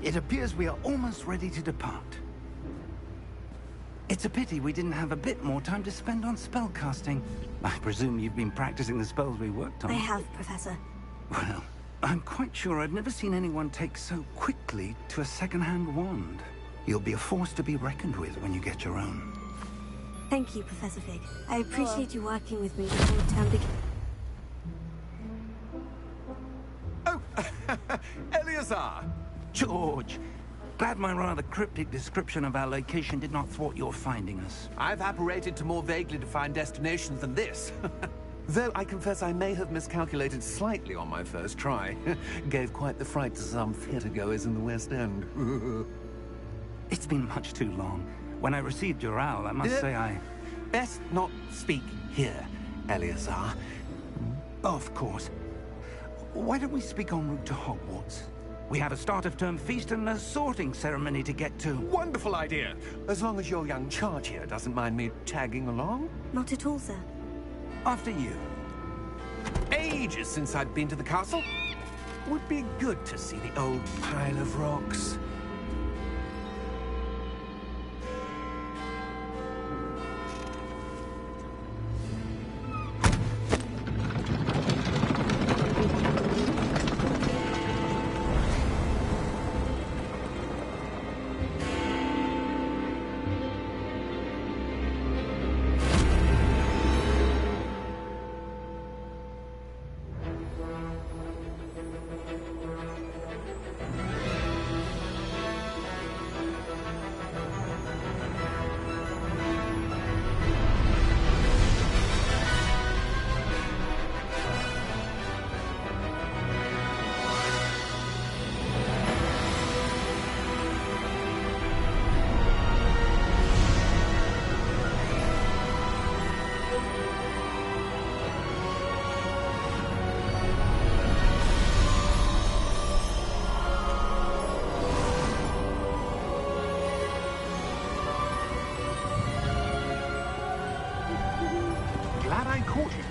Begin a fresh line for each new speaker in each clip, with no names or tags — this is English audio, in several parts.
It appears we are almost ready to depart. It's a pity we didn't have a bit more time to spend on spellcasting. I presume you've been practicing the spells we worked on.
I have, Professor.
Well, I'm quite sure I've never seen anyone take so quickly to a second-hand wand. You'll be a force to be reckoned with when you get your own.
Thank you, Professor Fig. I appreciate you working with me before the term begins.
Oh, Eleazar!
George, glad my rather cryptic description of our location did not thwart your finding us.
I've apparated to more vaguely defined destinations than this. Though I confess I may have miscalculated slightly on my first try. Gave quite the fright to some theatre-goers in the West End.
It's been much too long. When I received your owl, I must say I...
Best not speak here, Eleazar.
Of course. Why don't we speak en route to Hogwarts? We have a start-of-term feast and a sorting ceremony to get to.
Wonderful idea! As long as your young charge here doesn't mind me tagging along.
Not at all, sir.
After you.
Ages since I'd been to the castle. Would be good to see the old pile of rocks.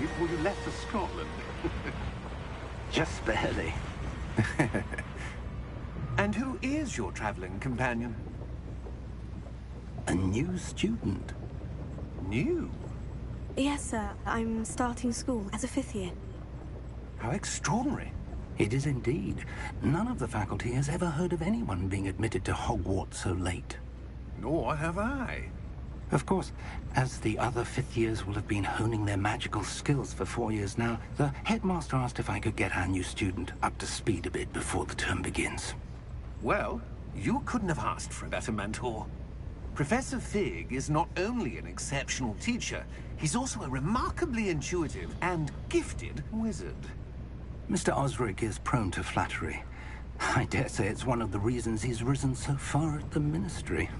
Before you left for Scotland.
Just barely.
And who is your traveling companion?
A new student.
New?
Yes, sir. I'm starting school as a 5th year.
How extraordinary.
It is indeed. None of the faculty has ever heard of anyone being admitted to Hogwarts so late.
Nor have I.
Of course, as the other 5th years will have been honing their magical skills for 4 years now, the headmaster asked if I could get our new student up to speed a bit before the term begins.
Well, you couldn't have asked for a better mentor. Professor Fig is not only an exceptional teacher, he's also a remarkably intuitive and gifted wizard.
Mr. Osric is prone to flattery. I dare say it's one of the reasons he's risen so far at the Ministry.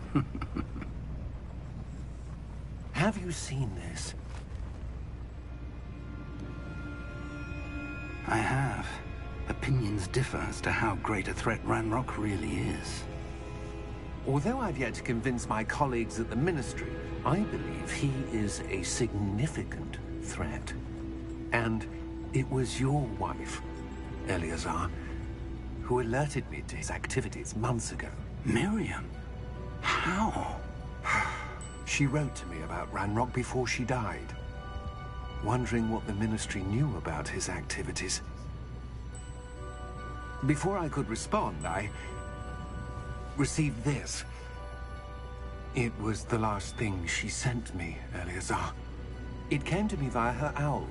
Have you seen this?
I have. Opinions differ as to how great a threat Ranrock really is.
Although I've yet to convince my colleagues at the Ministry, I believe he is a significant threat. And it was your wife, Eleazar, who alerted me to his activities months ago.
Miriam? How?
She wrote to me about Ranrock before she died, wondering what the Ministry knew about his activities. Before I could respond, I received this. It was the last thing she sent me, Eleazar. It came to me via her owl,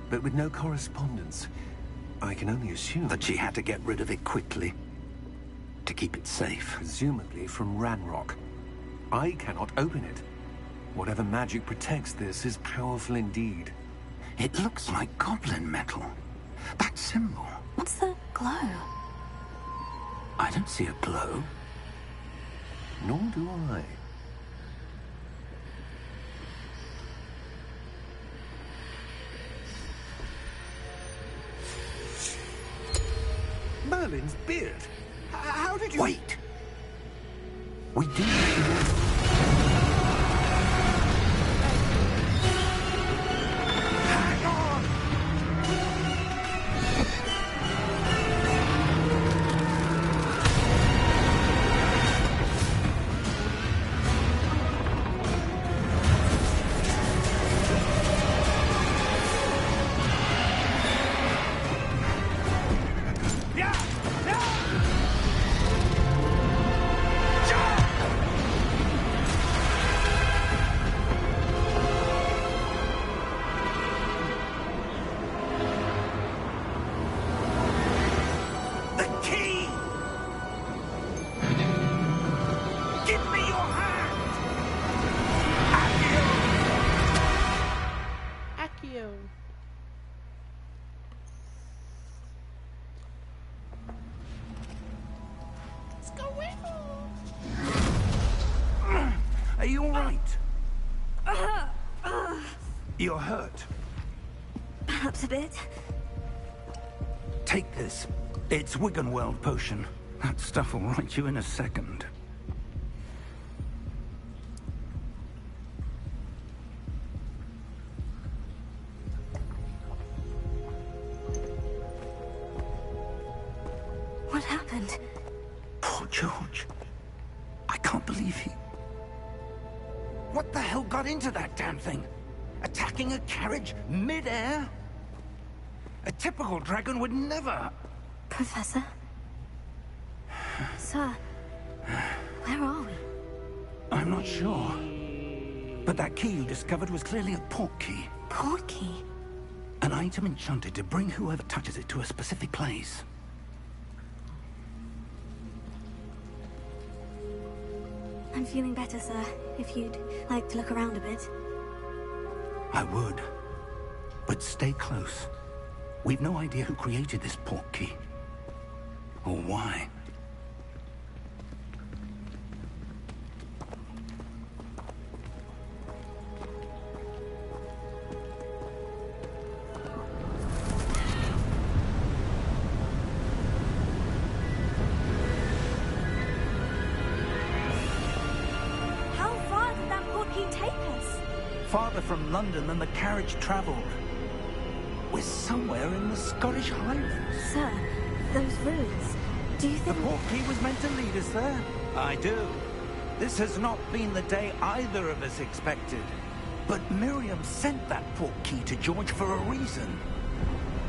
but with no correspondence. I can only assume
that she had to get rid of it quickly, to keep it safe.
Presumably from Ranrock. I cannot open it. Whatever magic protects this is powerful indeed.
It looks like goblin metal. That symbol.
What's the glow?
I don't see a glow.
Nor do I. Merlin's beard. How did you...
Wait! We do...
Hang on!
you all right? You're hurt.
Perhaps a bit.
Take this. It's Wiggenweld potion. That stuff will right you in a second.
What happened?
Poor George. I can't believe he... What the hell got into that damn thing? Attacking a carriage mid-air? A typical dragon would never...
Professor? Sir, where are we?
I'm not sure. But that key you discovered was clearly a port key.
Port key?
An item enchanted to bring whoever touches it to a specific place.
I'm feeling better, sir. If you'd like to look around a bit.
I would. But stay close. We've no idea who created this port key. Or why.
How far did that port key take us?
Farther from London than the carriage traveled. We're somewhere in the Scottish Highlands.
Sir, those ruins. Do you
The
think...
port key was meant to lead us there. I do. This has not been the day either of us expected. But Miriam sent that port key to George for a reason.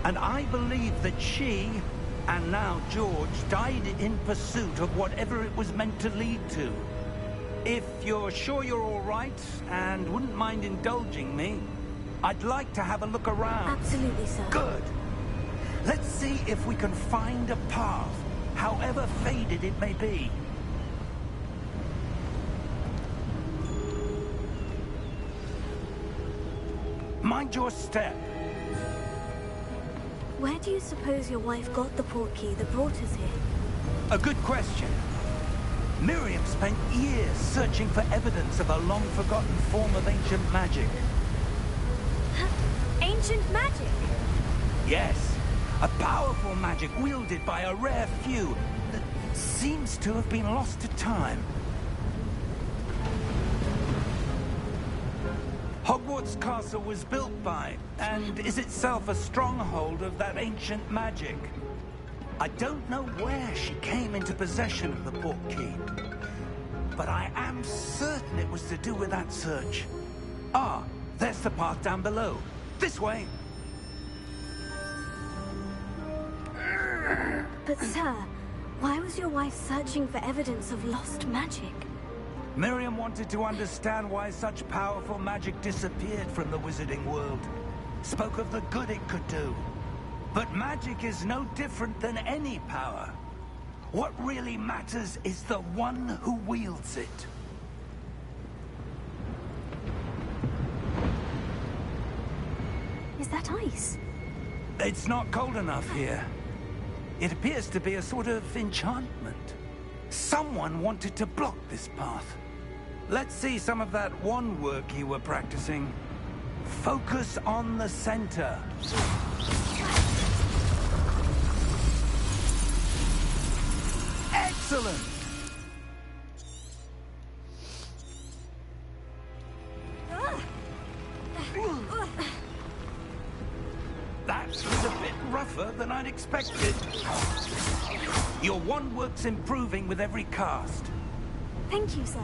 And I believe that she, and now George, died in pursuit of whatever it was meant to lead to. If you're sure you're all right, and wouldn't mind indulging me, I'd like to have a look around.
Absolutely, sir.
Good. Let's see if we can find a path, however faded it may be. Mind your step.
Where do you suppose your wife got the port key that brought us here?
A good question. Miriam spent years searching for evidence of a long-forgotten form of ancient magic.
Ancient magic?
Yes, a powerful magic wielded by a rare few that seems to have been lost to time. Hogwarts Castle was built by, and is itself a stronghold of that ancient magic. I don't know where she came into possession of the port key, but I am certain it was to do with that search. Ah, there's the path down below. This way.
But sir, why was your wife searching for evidence of lost magic?
Miriam wanted to understand why such powerful magic disappeared from the wizarding world. Spoke of the good it could do. But magic is no different than any power. What really matters is the one who wields it.
Is that ice?
It's not cold enough here. It appears to be a sort of enchantment. Someone wanted to block this path. Let's see some of that wand work you were practicing. Focus on the center. Excellent! That was a bit rougher than I'd expected. Your wand work's improving with every cast.
Thank you, sir.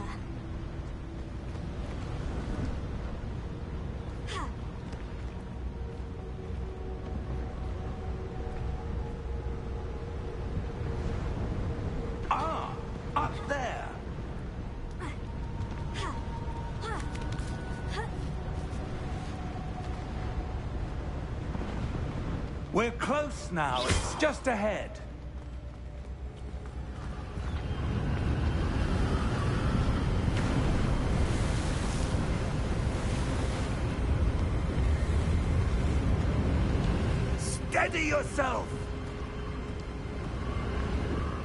Ah, up there. We're close now. It's just ahead. Steady yourself!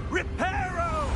Reparo!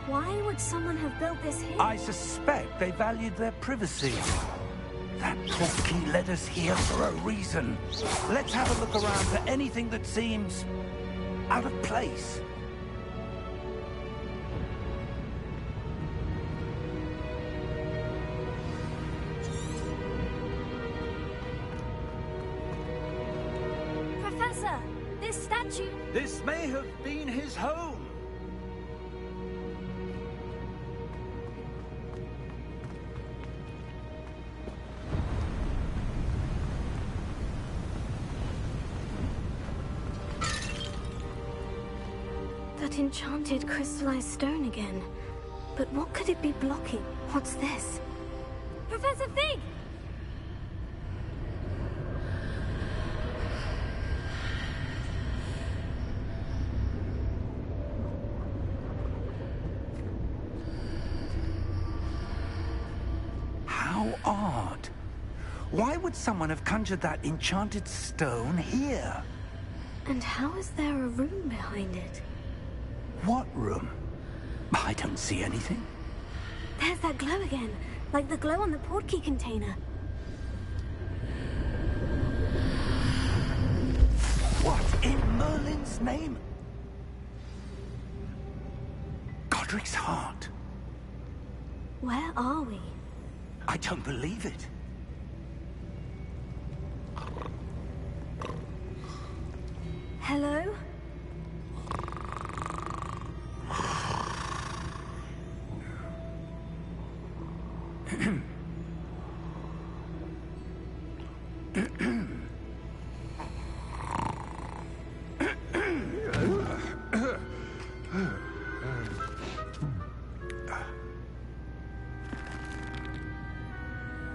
Why would someone have built this here?
I suspect they valued their privacy. That portkey led us here for a reason. Let's have a look around for anything that seems out of place.
Professor, this statue...
This may have been his home.
That enchanted crystallized stone again. But what could it be blocking? What's this? Professor Fig!
How odd. Why would someone have conjured that enchanted stone here?
And how is there a room behind it?
What room? I don't see anything.
There's that glow again, like the glow on the portkey container.
What in Merlin's name? Godric's heart.
Where are we?
I don't believe it.
Hello?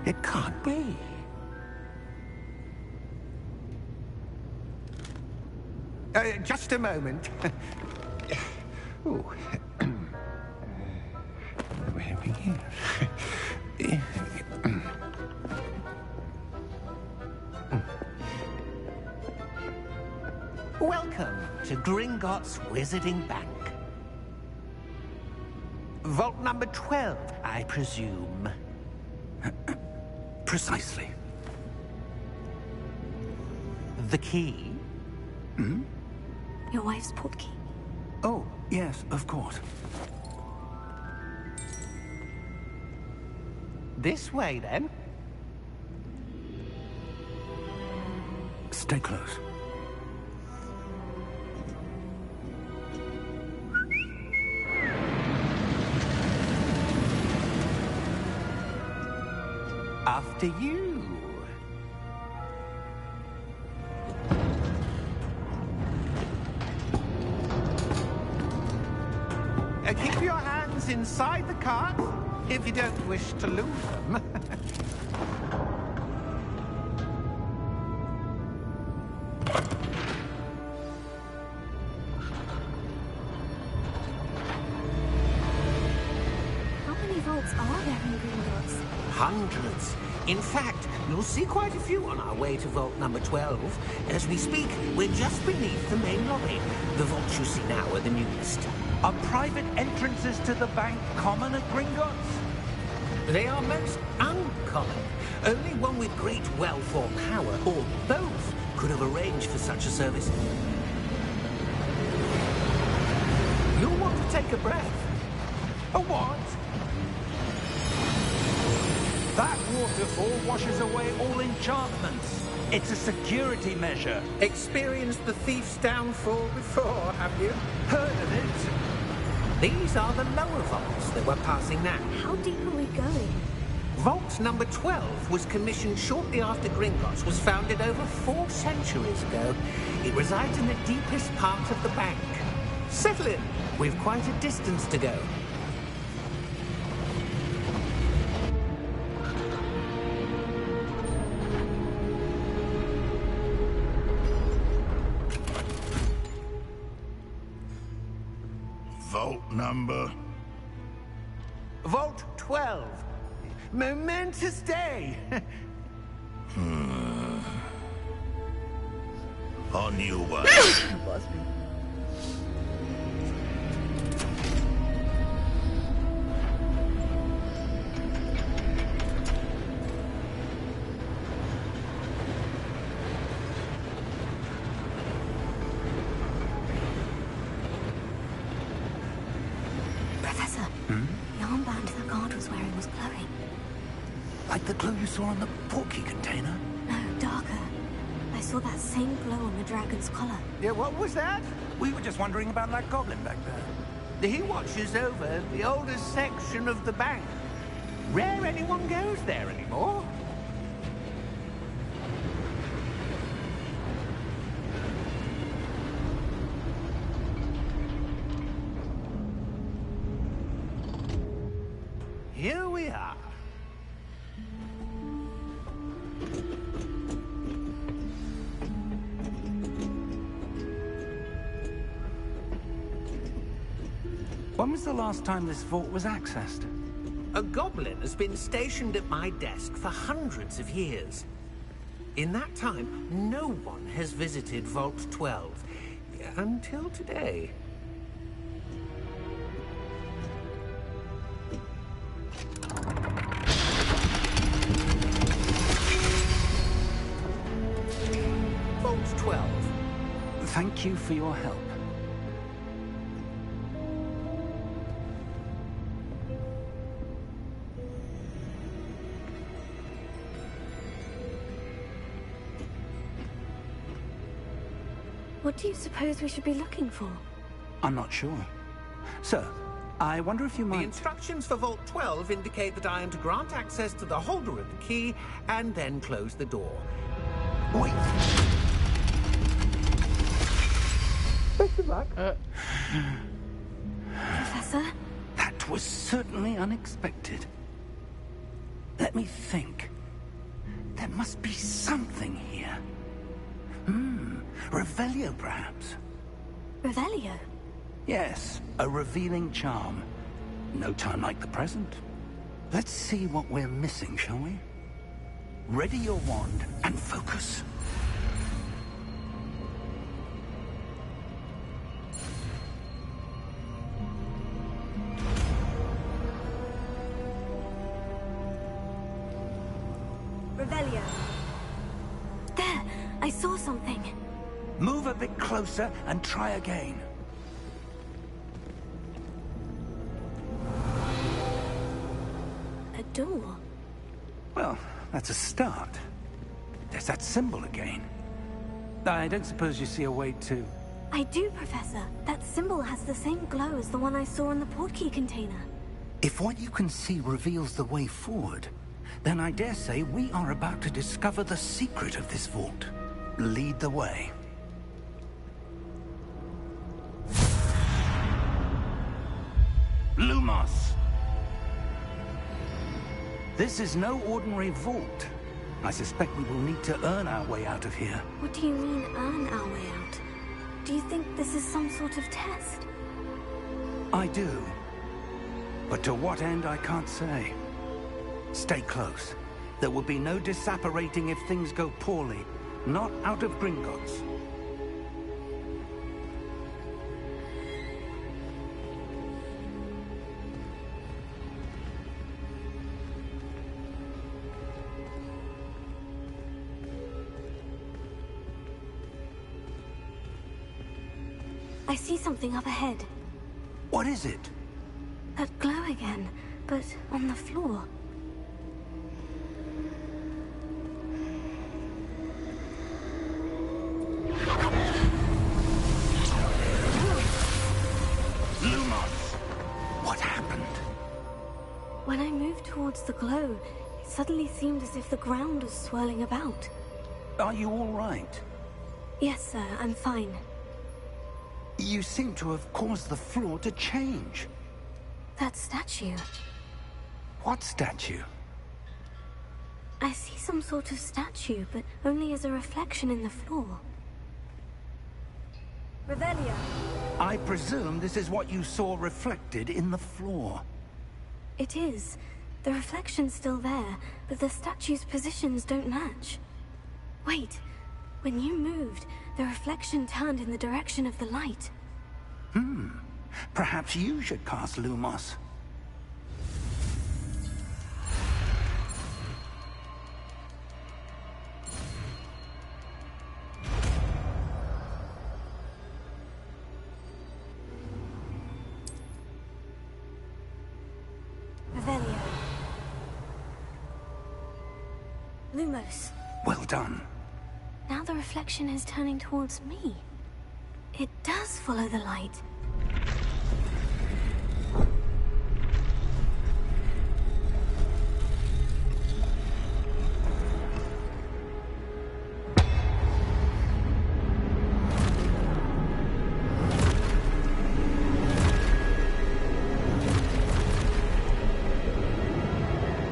It can't be.
Just a moment. Ooh. Where are we here?
Welcome to Gringotts Wizarding Bank. Vault number 12, I presume.
Precisely.
The key?
Your wife's portkey.
Oh, yes, of course.
This way, then.
Stay close.
After you. Keep your hands inside the cart if you don't wish to lose them.
How many vaults are there in Gringotts?
Hundreds. In fact, you'll see quite a few on our way to vault number 12. As we speak, we're just beneath the main lobby. The vaults you see now are the newest.
Are private entrances to the bank common at Gringotts?
They are most uncommon. Only one with great wealth or power, or both, could have arranged for such a service. You'll want to take a breath.
A what? That waterfall washes away all enchantments. It's a security measure.
Experienced the thief's downfall before, have you?
Heard of it?
These are the lower vaults that we're passing now.
How deep are we going?
Vault number 12 was commissioned shortly after Gringotts was founded over 4 centuries ago. It resides in the deepest part of the bank. Settle in. We've quite a distance to go.
Number?
Vault 12. Momentous day.
On your way.
Professor, the armband the guard was wearing was glowing.
Like the glow you saw on the portkey container?
No, darker. I saw that same glow on the dragon's collar.
Yeah, what was that?
We were just wondering about that goblin back there.
He watches over the oldest section of the bank. Rare anyone goes there anymore. Here we are.
When was the last time this vault was accessed?
A goblin has been stationed at my desk for hundreds of years. In that time, no one has visited Vault 12. Until today. Vault 12.
Thank you for your help.
What do you suppose we should be looking for?
I'm not sure. Sir, I wonder if you
The
might...
instructions for Vault 12 indicate that I am to grant access to the holder of the key and then close the door.
Wait!
Best of luck.
Professor?
That was certainly unexpected. Let me think. There must be something here. Revelio, perhaps?
Revelio?
Yes, a revealing charm. No time like the present. Let's see what we're missing, shall we? Ready your wand and focus.
Revelio. There! I saw something.
Move a bit closer and try again.
A door.
Well, that's a start. There's that symbol again. I don't suppose you see a way to...
I do, Professor. That symbol has the same glow as the one I saw in the portkey container.
If what you can see reveals the way forward, then I dare say we are about to discover the secret of this vault. Lead the way. Lumos! This is no ordinary vault. I suspect we will need to earn our way out of here.
What do you mean, earn our way out? Do you think this is some sort of test?
I do. But to what end, I can't say. Stay close. There will be no disapparating if things go poorly. Not out of Gringotts.
I see something up ahead.
What is it?
That glow again, but on the floor.
Lumos! What happened?
When I moved towards the glow, it suddenly seemed as if the ground was swirling about.
Are you all right?
Yes, sir, I'm fine.
You seem to have caused the floor to change.
That statue.
What statue?
I see some sort of statue, but only as a reflection in the floor. Revelio.
I presume this is what you saw reflected in the floor.
It is. The reflection's still there, but the statue's positions don't match. Wait. When you moved, the reflection turned in the direction of the light.
Perhaps you should cast Lumos.
Revelio. Lumos.
Well done.
Now the reflection is turning towards me. It does follow the light.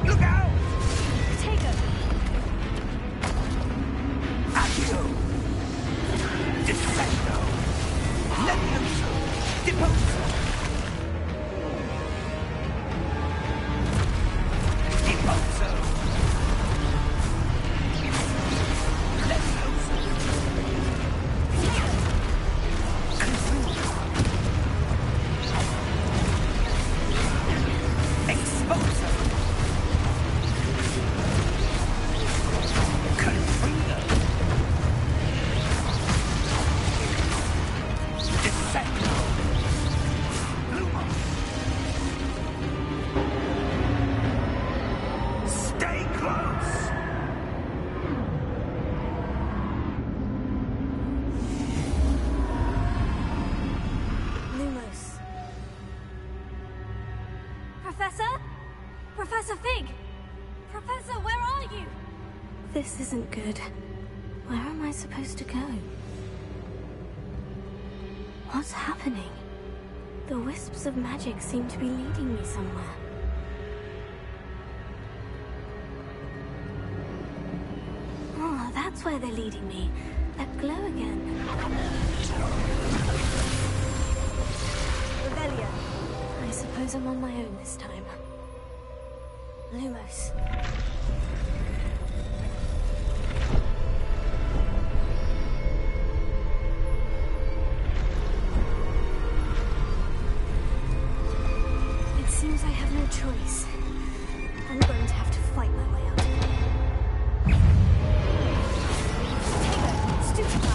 Look out!
Take her!
Accio! Defendo! Levioso! Deposo! Deposo! Levioso! Exposo! Confringo! Defendo! Lumos! Stay close!
Lumos. Professor? Professor Fig! Professor, where are you? This isn't good. Where am I supposed to go? What's happening? The wisps of magic seem to be leading me somewhere. Oh, that's where they're leading me. That glow again. Revelio. I suppose I'm on my own this time. Lumos. It seems I have no choice. I'm going to have to fight my way out. Take her, stupefy.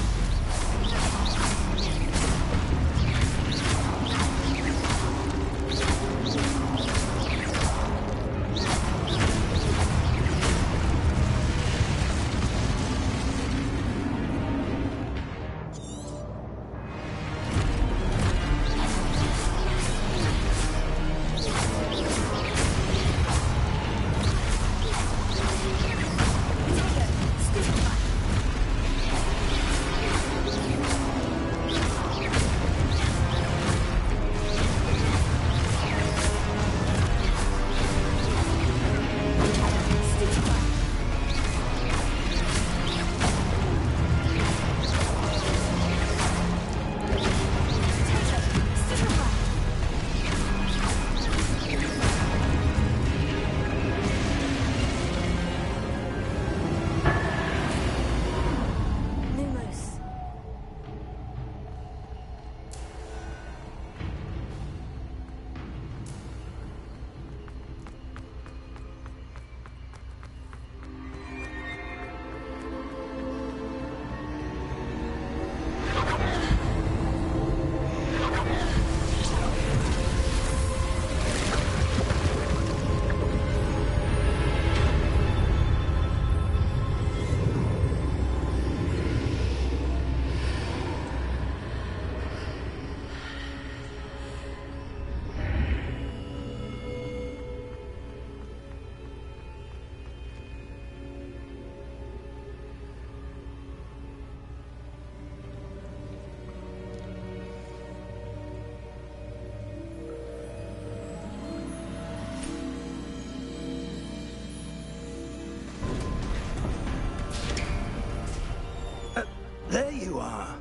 There you are.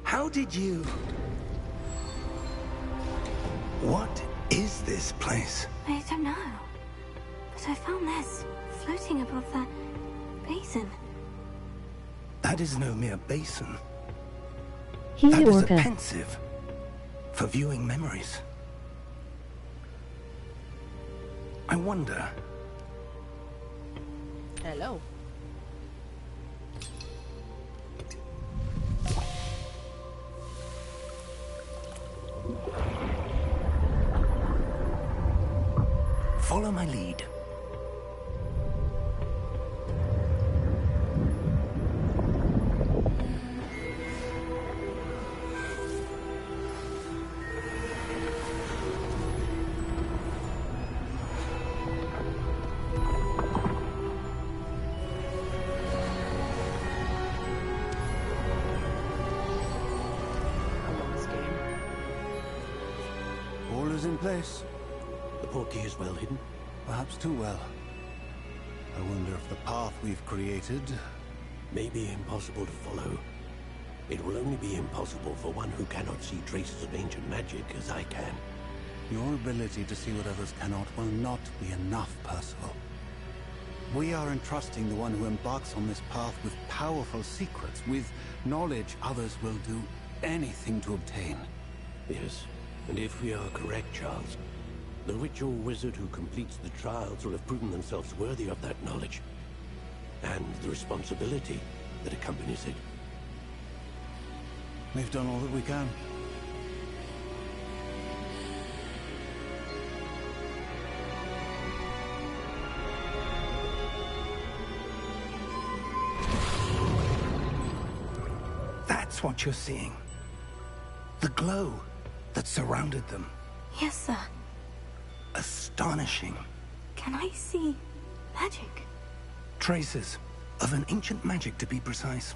How did you... What is this place?
I don't know. But I found this floating above that basin.
That is no mere basin.
He
That is a
orca.
pensive for viewing memories. I wonder.
Hello.
Follow my lead.
All is in place.
The portkey is well hidden.
Perhaps too well. I wonder if the path we've created...
May be impossible to follow. It will only be impossible for one who cannot see traces of ancient magic as I can.
Your ability to see what others cannot will not be enough, Percival. We are entrusting the one who embarks on this path with powerful secrets, with knowledge others will do anything to obtain.
Yes, and if we are correct, Charles, the witch or wizard who completes the trials will have proven themselves worthy of that knowledge, and the responsibility that accompanies it.
We've done all that we can.
That's what you're seeing. The glow that surrounded them.
Yes, sir.
Astonishing.
Can I see magic?
Traces of an ancient magic, to be precise.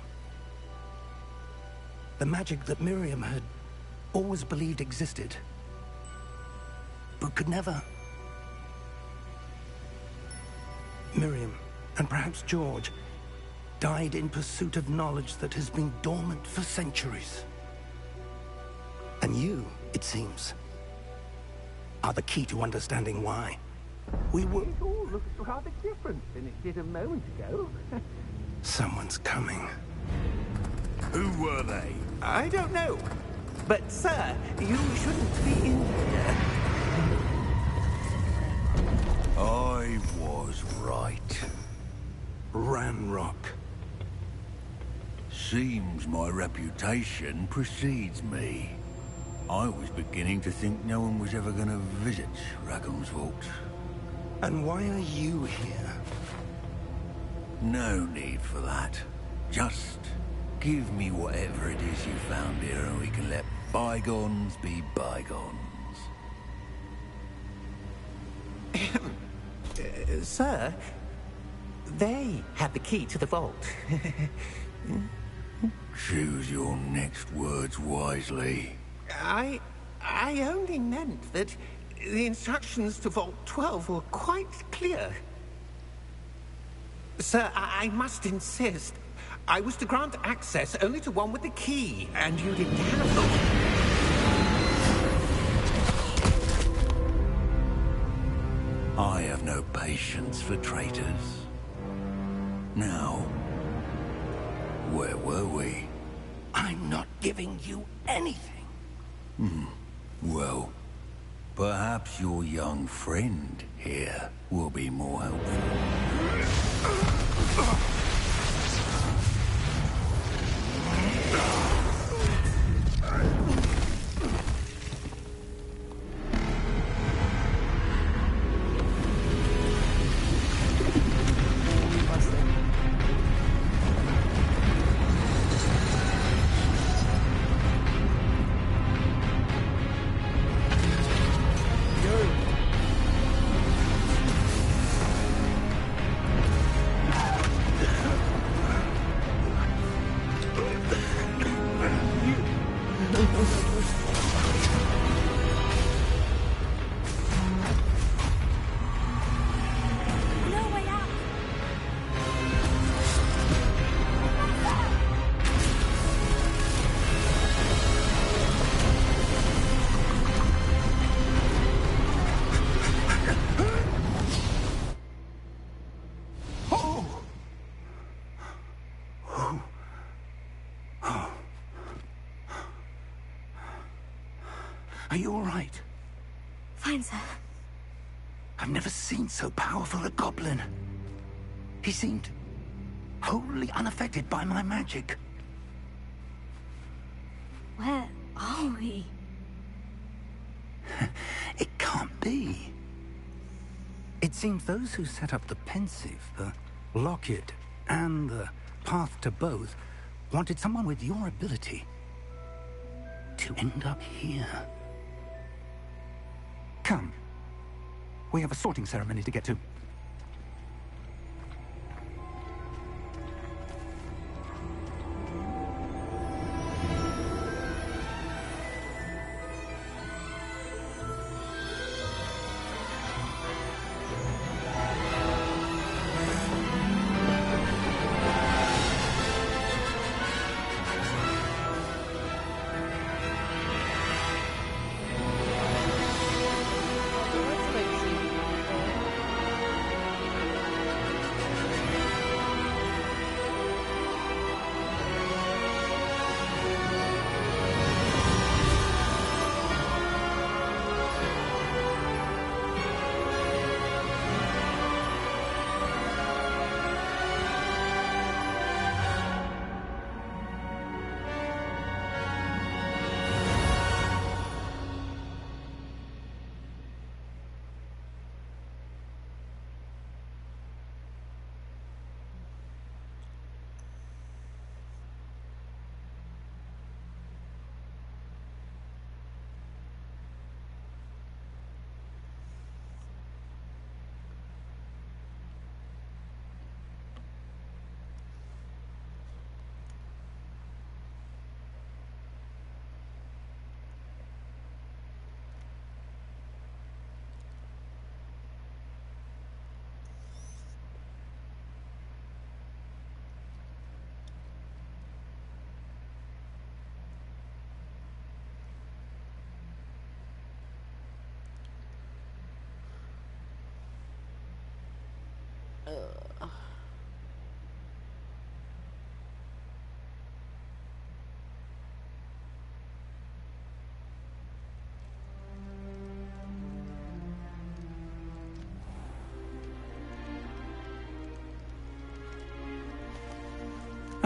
The magic that Miriam had always believed existed, but could never. Miriam, and perhaps George, died in pursuit of knowledge that has been dormant for centuries. And you, it seems, are the key to understanding why. We were...
It all looks rather different than it did a moment ago.
Someone's coming.
Who were they?
I don't know. But, sir, you shouldn't be in here.
I was right.
Ranrock.
Seems my reputation precedes me. I was beginning to think no one was ever going to visit Rackham's Vault.
And why are you here?
No need for that. Just give me whatever it is you found here and we can let bygones be bygones.
Sir, they had the key to the vault.
Choose your next words wisely.
I only meant that the instructions to Vault 12 were quite clear. Sir, I must insist. I was to grant access only to one with the key, and you didn't have them.
I have no patience for traitors. Now, where were we?
I'm not giving you anything.
Well, perhaps your young friend here will be more helpful.
Are you all right?
Fine, sir.
I've never seen so powerful a goblin. He seemed wholly unaffected by my magic.
Where are we?
It can't be. It seems those who set up the Pensive, the Locket, and the Path to Both wanted someone with your ability to end up here. Come. We have a sorting ceremony to get to.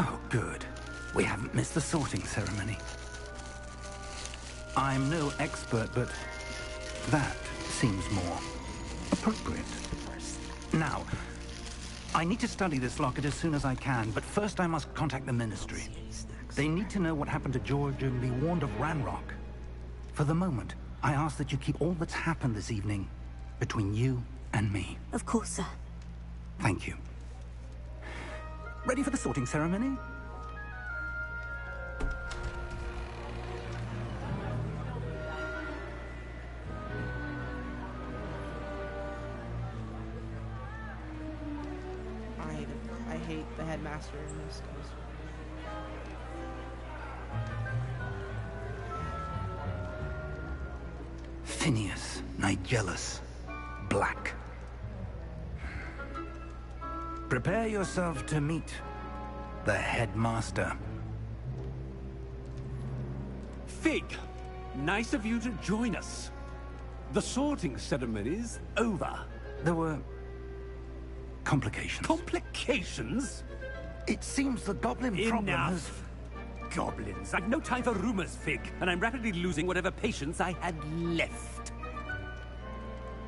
Oh, good. We haven't missed the sorting ceremony. I'm no expert, but that seems more appropriate. Now, I need to study this locket as soon as I can, but first I must contact the Ministry. They need to know what happened to George and be warned of Ranrock. For the moment, I ask that you keep all that's happened this evening between you and me.
Of course, sir.
Thank you. Ready for the sorting ceremony?
I hate the headmaster in this case.
Phineas, Nigellus, Black. Prepare yourself to meet the headmaster.
Fig, nice of you to join us. The sorting ceremony's over.
There were complications.
Complications?
It seems the goblin problem has...
Enough. Goblins. I've no time for rumors, Fig, and I'm rapidly losing whatever patience I had left.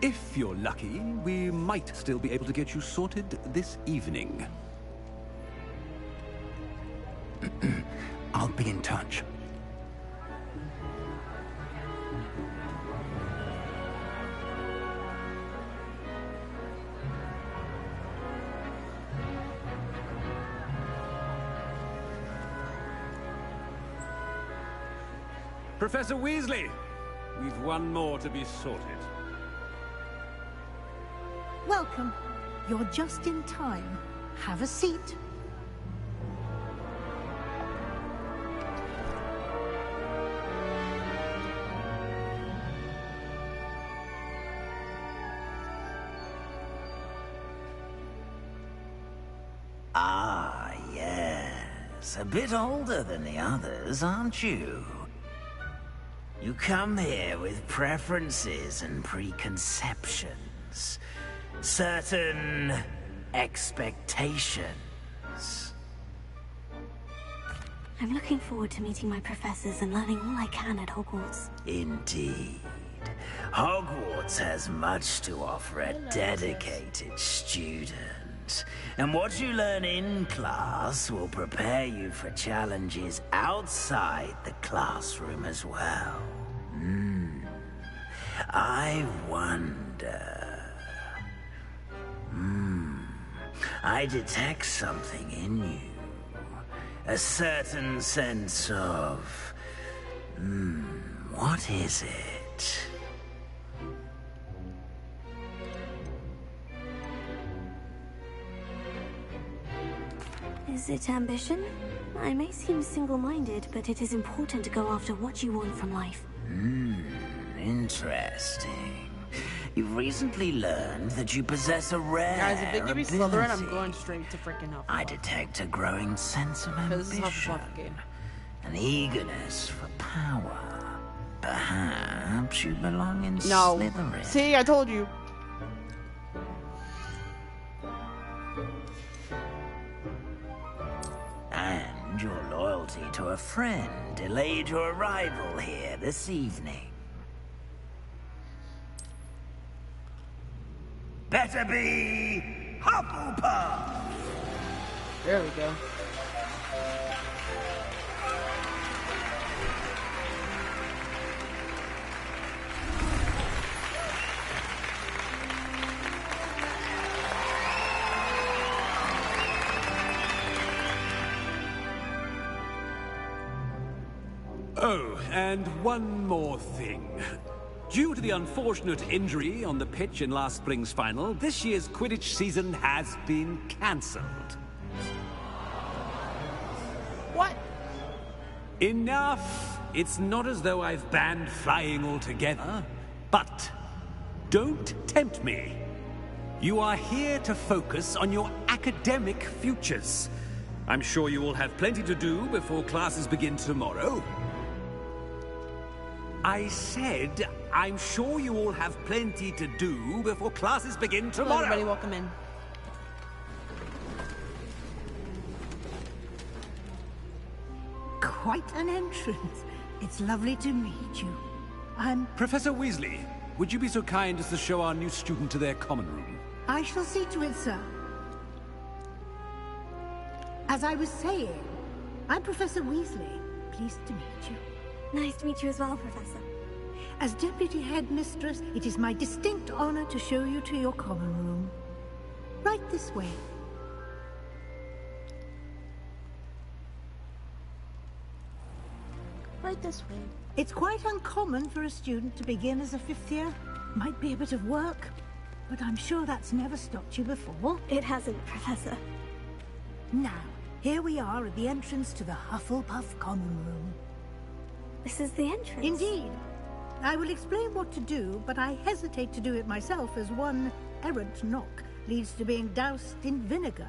If you're lucky, we might still be able to get you sorted this evening.
I'll be in touch.
Professor Weasley, we've one more to be sorted.
Welcome. You're just in time. Have a seat.
Ah, yes. A bit older than the others, aren't you? You come here with preferences and preconceptions. Certain expectations.
I'm looking forward to meeting my professors and learning all I can at Hogwarts.
Indeed. Hogwarts has much to offer a dedicated student. And what you learn in class will prepare you for challenges outside the classroom as well. I wonder... I detect something in you. A certain sense of... what is it?
Is it ambition? I may seem single-minded, but it is important to go after what you want from life.
Interesting. You've recently learned that you possess a rare
Guys, if they give me
ability.
Slytherin, I'm going straight to freaking Hufflepuff.
I detect a growing sense of
Because this is
ambition,
Hufflepuff game.
an eagerness for power. Perhaps you belong in
No.
Slytherin.
See, I told you.
And your loyalty to a friend delayed your arrival here this evening. Better be Hufflepuff!
There we go.
Oh, and one more thing. Due to the unfortunate injury on the pitch in last spring's final, this year's Quidditch season has been cancelled.
What?
Enough! It's not as though I've banned flying altogether, but don't tempt me. You are here to focus on your academic futures. I'm sure you will have plenty to do before classes begin tomorrow. I said, I'm sure you all have plenty to do before classes begin tomorrow.
Hello, everybody, welcome in.
Quite an entrance. It's lovely to meet you. I'm...
Professor Weasley, would you be so kind as to show our new student to their common room?
I shall see to it, sir. As I was saying, I'm Professor Weasley. Pleased to meet you.
Nice to meet you as well, Professor.
As Deputy Headmistress, it is my distinct honor to show you to your common room. Right this way.
Right this way.
It's quite uncommon for a student to begin as a fifth year. Might be a bit of work, but I'm sure that's never stopped you before.
It hasn't, Professor.
Now, here we are at the entrance to the Hufflepuff common room.
This is the entrance?
Indeed. I will explain what to do, but I hesitate to do it myself as one errant knock leads to being doused in vinegar.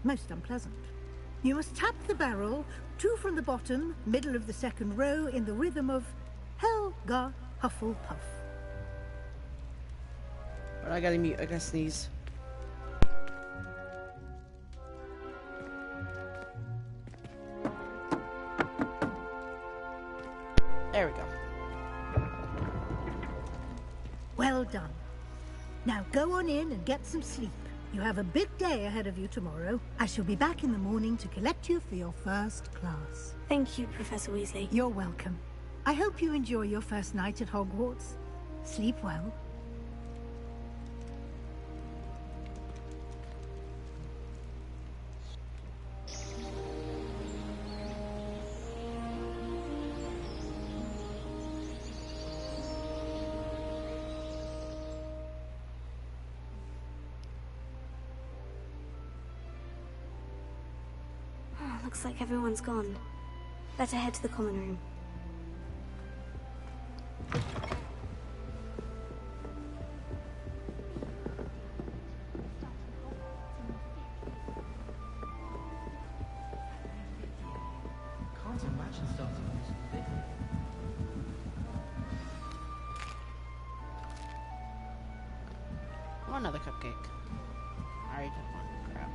Most unpleasant. You must tap the barrel, 2 from the bottom, middle of the second row, in the rhythm of Helga Hufflepuff.
But I gotta mute, I gotta sneeze. There we go.
Well done. Now go on in and get some sleep. You have a big day ahead of you tomorrow. I shall be back in the morning to collect you for your first class.
Thank you, Professor Weasley.
You're welcome. I hope you enjoy your first night at Hogwarts. Sleep well.
Looks like everyone's gone. Better head to the common room.
Can't imagine starting this big. another cupcake. I already took one. Crap.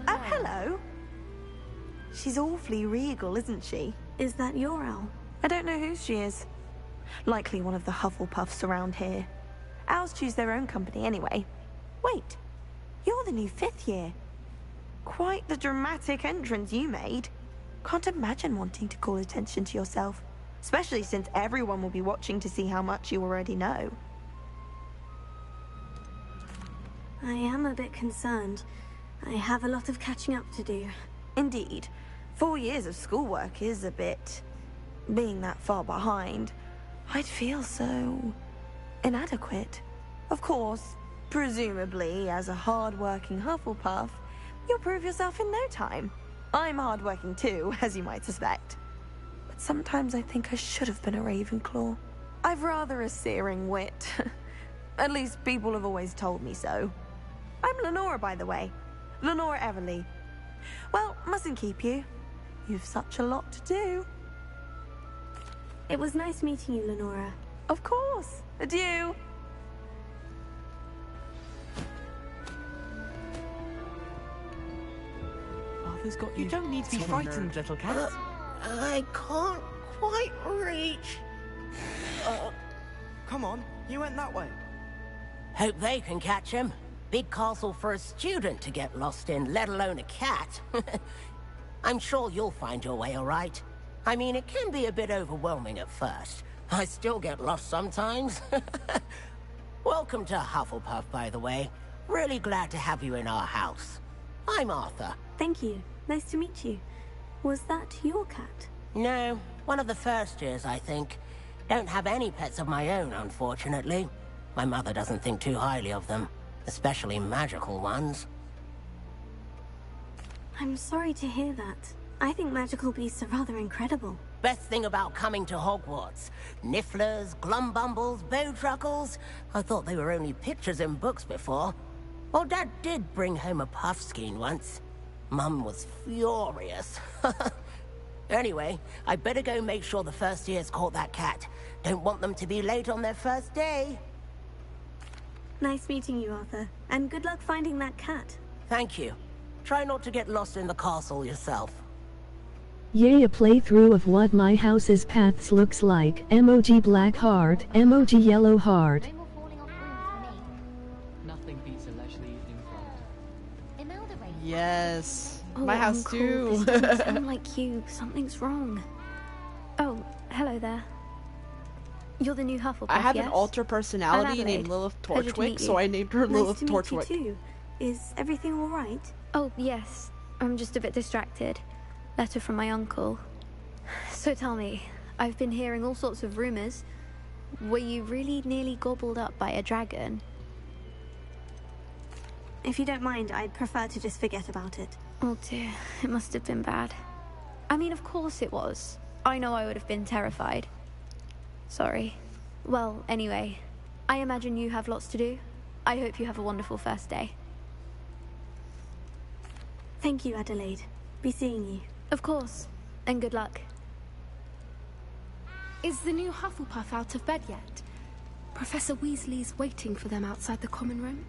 Oh, hello. She's awfully regal, isn't she?
Is that your owl?
I don't know who she is. Likely one of the Hufflepuffs around here. Owls choose their own company anyway. Wait, you're the new 5th year. Quite the dramatic entrance you made. Can't imagine wanting to call attention to yourself, especially since everyone will be watching to see how much you already know.
I am a bit concerned. I have a lot of catching up to do.
Indeed. 4 years of schoolwork is a bit... being that far behind. I'd feel so... inadequate. Of course, presumably, as a hard-working Hufflepuff, you'll prove yourself in no time. I'm hard-working too, as you might suspect. But sometimes I think I should have been a Ravenclaw. I've rather a searing wit. At least people have always told me so. I'm Lenora, by the way. Lenora Everly. Well, mustn't keep you. You've such a lot to do.
It was nice meeting you, Lenora.
Of course. Adieu.
Arthur's got
You don't need to be frightened, little cat.
I can't quite reach.
Come on, you went that way.
Hope they can catch him. Big castle for a student to get lost in, let alone a cat. I'm sure you'll find your way all right. I mean, it can be a bit overwhelming at first. I still get lost sometimes. Welcome to Hufflepuff, by the way. Really glad to have you in our house. I'm Arthur.
Thank you. Nice to meet you. Was that your cat?
No, one of the first years, I think. Don't have any pets of my own, unfortunately. My mother doesn't think too highly of them, especially magical ones.
I'm sorry to hear that. I think magical beasts are rather incredible.
Best thing about coming to Hogwarts. Nifflers, glumbumbles, bowtruckles. I thought they were only pictures in books before. Well, Dad did bring home a puffskein once. Mum was furious. Anyway, I better go make sure the first years caught that cat. Don't want them to be late on their first day.
Nice meeting you, Arthur. And good luck finding that cat.
Thank you. Try not to get lost in the castle yourself.
Yay, a playthrough of what my house's paths looks like. Emoji black heart, emoji yellow heart.
Nothing beats a leisurely evening front.
Yes.
Oh,
My house
Uncle,
too.
This doesn't sound like you. Something's wrong. Oh, hello there. You're the new Hufflepuff,
I have
yes?
an alter personality
I'm
named
Adelaide.
Lilith
Pleasure to meet
Torchwick,
you.
so I named her Lilith
Nice
Torchwick.
to meet you too. Is everything all right?
Oh, yes. I'm just a bit distracted. Letter from my uncle. So tell me, I've been hearing all sorts of rumors. Were you really nearly gobbled up by a dragon?
If you don't mind, I'd prefer to just forget about it.
Oh dear, it must have been bad. I mean, of course it was. I know I would have been terrified. Sorry. Well, anyway, I imagine you have lots to do. I hope you have a wonderful first day.
Thank you, Adelaide. Be seeing you.
Of course. And good luck.
Is the new Hufflepuff out of bed yet? Professor Weasley's waiting for them outside the common room.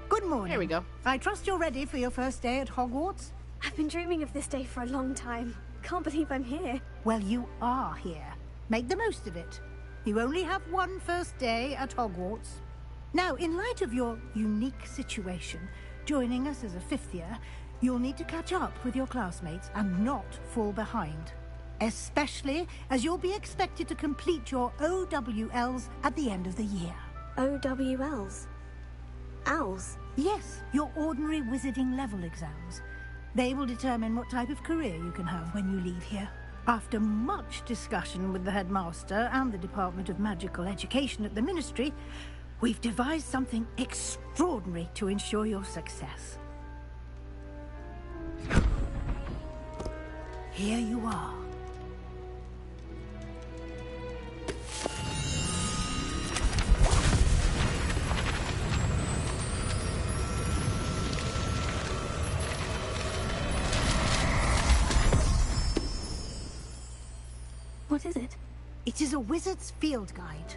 Good morning.
Here we go.
I trust you're ready for your first day at Hogwarts?
I've been dreaming of this day for a long time. Can't believe I'm here.
Well, you are here. Make the most of it. You only have one first day at Hogwarts. Now, in light of your unique situation, joining us as a 5th year, you'll need to catch up with your classmates and not fall behind. Especially as you'll be expected to complete your OWLs at the end of the year.
OWLs? Owls?
Yes, your ordinary wizarding level exams. They will determine what type of career you can have when you leave here. After much discussion with the headmaster and the Department of Magical Education at the Ministry, we've devised something extraordinary to ensure your success. Here you are. It is a wizard's field guide.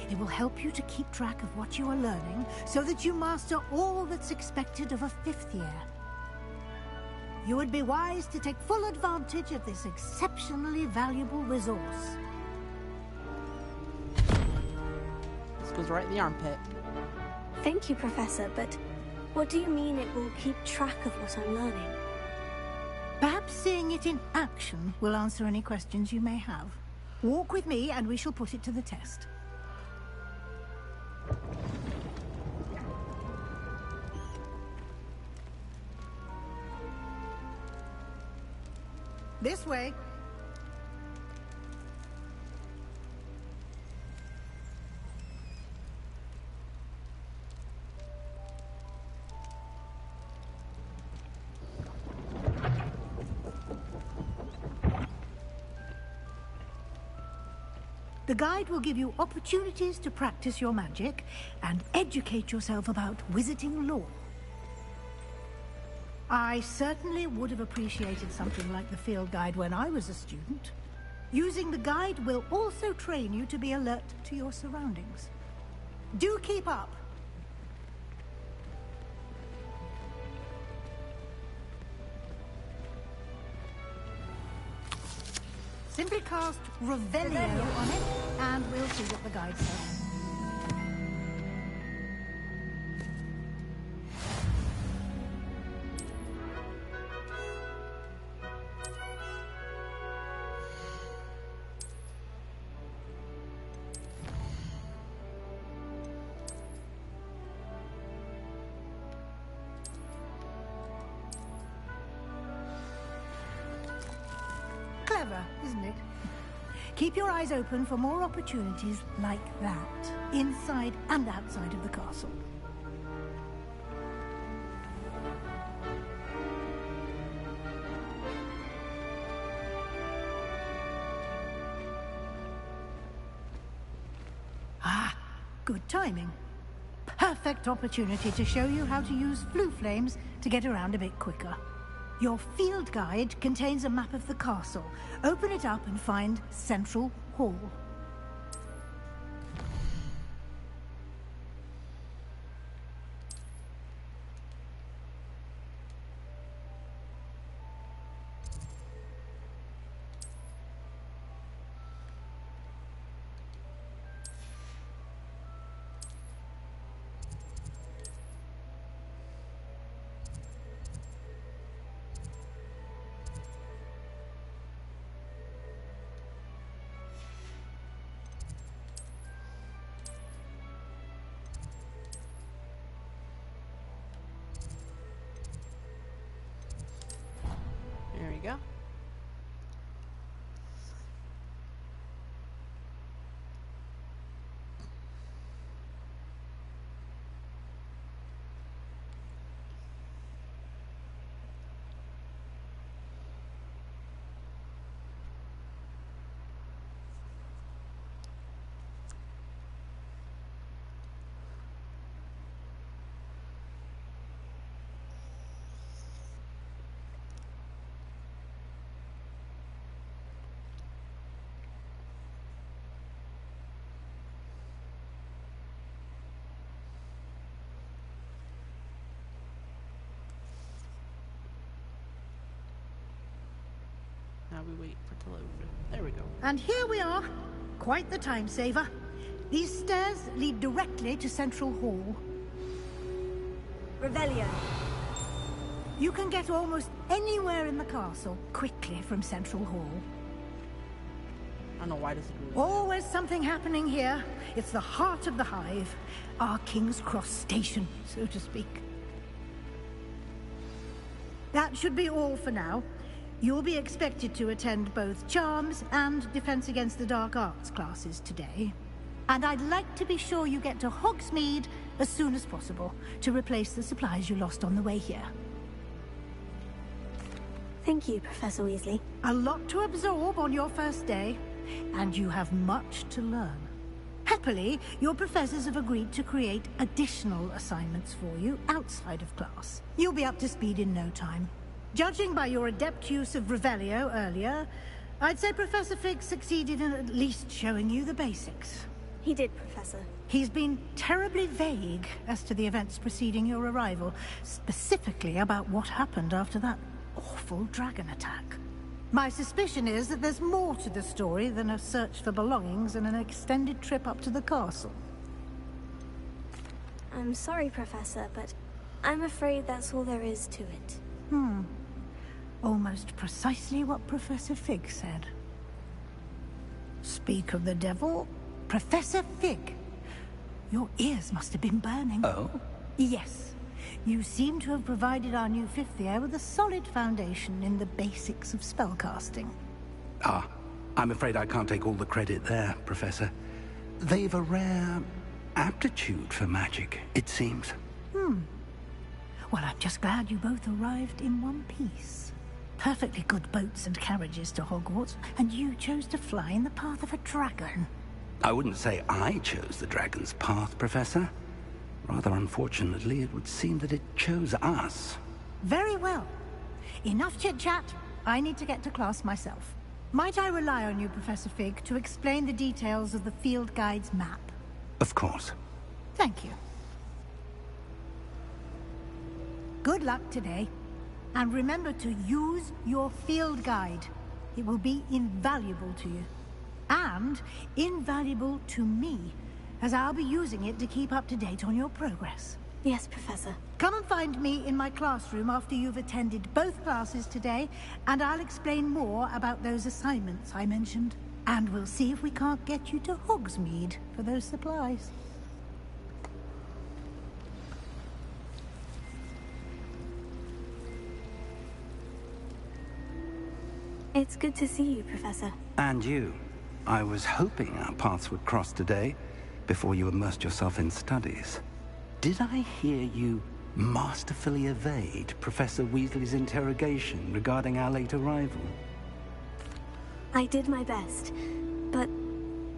It will help you to keep track of what you are learning so that you master all that's expected of a 5th year. You would be wise to take full advantage of this exceptionally valuable resource.
This goes right in the armpit.
Thank you, Professor, but what do you mean it will keep track of what I'm learning?
Perhaps seeing it in action will answer any questions you may have. Walk with me and we shall put it to the test. This way. The guide will give you opportunities to practice your magic and educate yourself about wizarding lore. I certainly would have appreciated something like the field guide when I was a student. Using the guide will also train you to be alert to your surroundings. Do keep up! Simply cast Revelio on it, and we'll see what the guide says. Clever, isn't it? Keep your eyes open for more opportunities like that, inside and outside of the castle. Ah, good timing. Perfect opportunity to show you how to use flue flames to get around a bit quicker. Your field guide contains a map of the castle. Open it up and find Central Hall.
There we go. Now we wait for it to load. There we go.
And here we are. Quite the time saver. These stairs lead directly to Central Hall.
Revelio.
You can get almost anywhere in the castle quickly from Central Hall.
I don't know why this is doing that.
Always something happening here. It's the heart of the hive. Our King's Cross station, so to speak. That should be all for now. You'll be expected to attend both Charms and Defense Against the Dark Arts classes today. And I'd like to be sure you get to Hogsmeade as soon as possible to replace the supplies you lost on the way here.
Thank you, Professor Weasley.
A lot to absorb on your first day, and you have much to learn. Happily, your professors have agreed to create additional assignments for you outside of class. You'll be up to speed in no time. Judging by your adept use of Revelio earlier, I'd say Professor Fig succeeded in at least showing you the basics.
He did, Professor.
He's been terribly vague as to the events preceding your arrival, specifically about what happened after that awful dragon attack. My suspicion is that there's more to the story than a search for belongings and an extended trip up to the castle.
I'm sorry, Professor, but I'm afraid that's all there is to it.
Almost precisely what Professor Fig said. Speak of the devil, Professor Fig. Your ears must have been burning.
Oh?
Yes. You seem to have provided our new fifth year with a solid foundation in the basics of spellcasting.
Ah, I'm afraid I can't take all the credit there, Professor. They've a rare aptitude for magic, it seems.
Well, I'm just glad you both arrived in one piece. Perfectly good boats and carriages to Hogwarts, and you chose to fly in the path of a dragon.
I wouldn't say I chose the dragon's path, Professor. Rather unfortunately, it would seem that it chose us.
Very well. Enough chit-chat. I need to get to class myself. Might I rely on you, Professor Fig, to explain the details of the field guide's map?
Of course.
Thank you. Good luck today. And remember to use your field guide. It will be invaluable to you. And invaluable to me, as I'll be using it to keep up to date on your progress.
Yes, Professor.
Come and find me in my classroom after you've attended both classes today, and I'll explain more about those assignments I mentioned. And we'll see if we can't get you to Hogsmeade for those supplies.
It's good to see you, Professor.
And you. I was hoping our paths would cross today, before you immersed yourself in studies. Did I hear you masterfully evade Professor Weasley's interrogation regarding our late arrival?
I did my best, but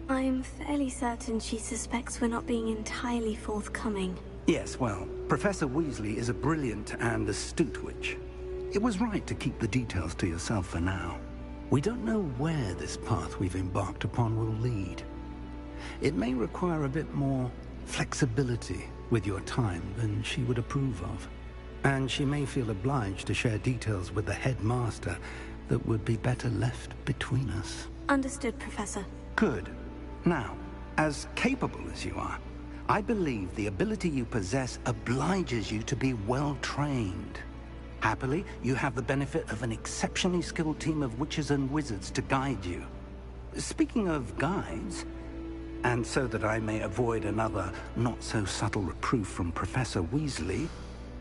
I'm fairly certain she suspects we're not being entirely forthcoming.
Yes, well, Professor Weasley is a brilliant and astute witch. It was right to keep the details to yourself for now. We don't know where this path we've embarked upon will lead. It may require a bit more flexibility with your time than she would approve of. And she may feel obliged to share details with the headmaster that would be better left between us.
Understood, Professor.
Good. Now, as capable as you are, I believe the ability you possess obliges you to be well-trained. Happily, you have the benefit of an exceptionally skilled team of witches and wizards to guide you. Speaking of guides, and so that I may avoid another not-so-subtle reproof from Professor Weasley,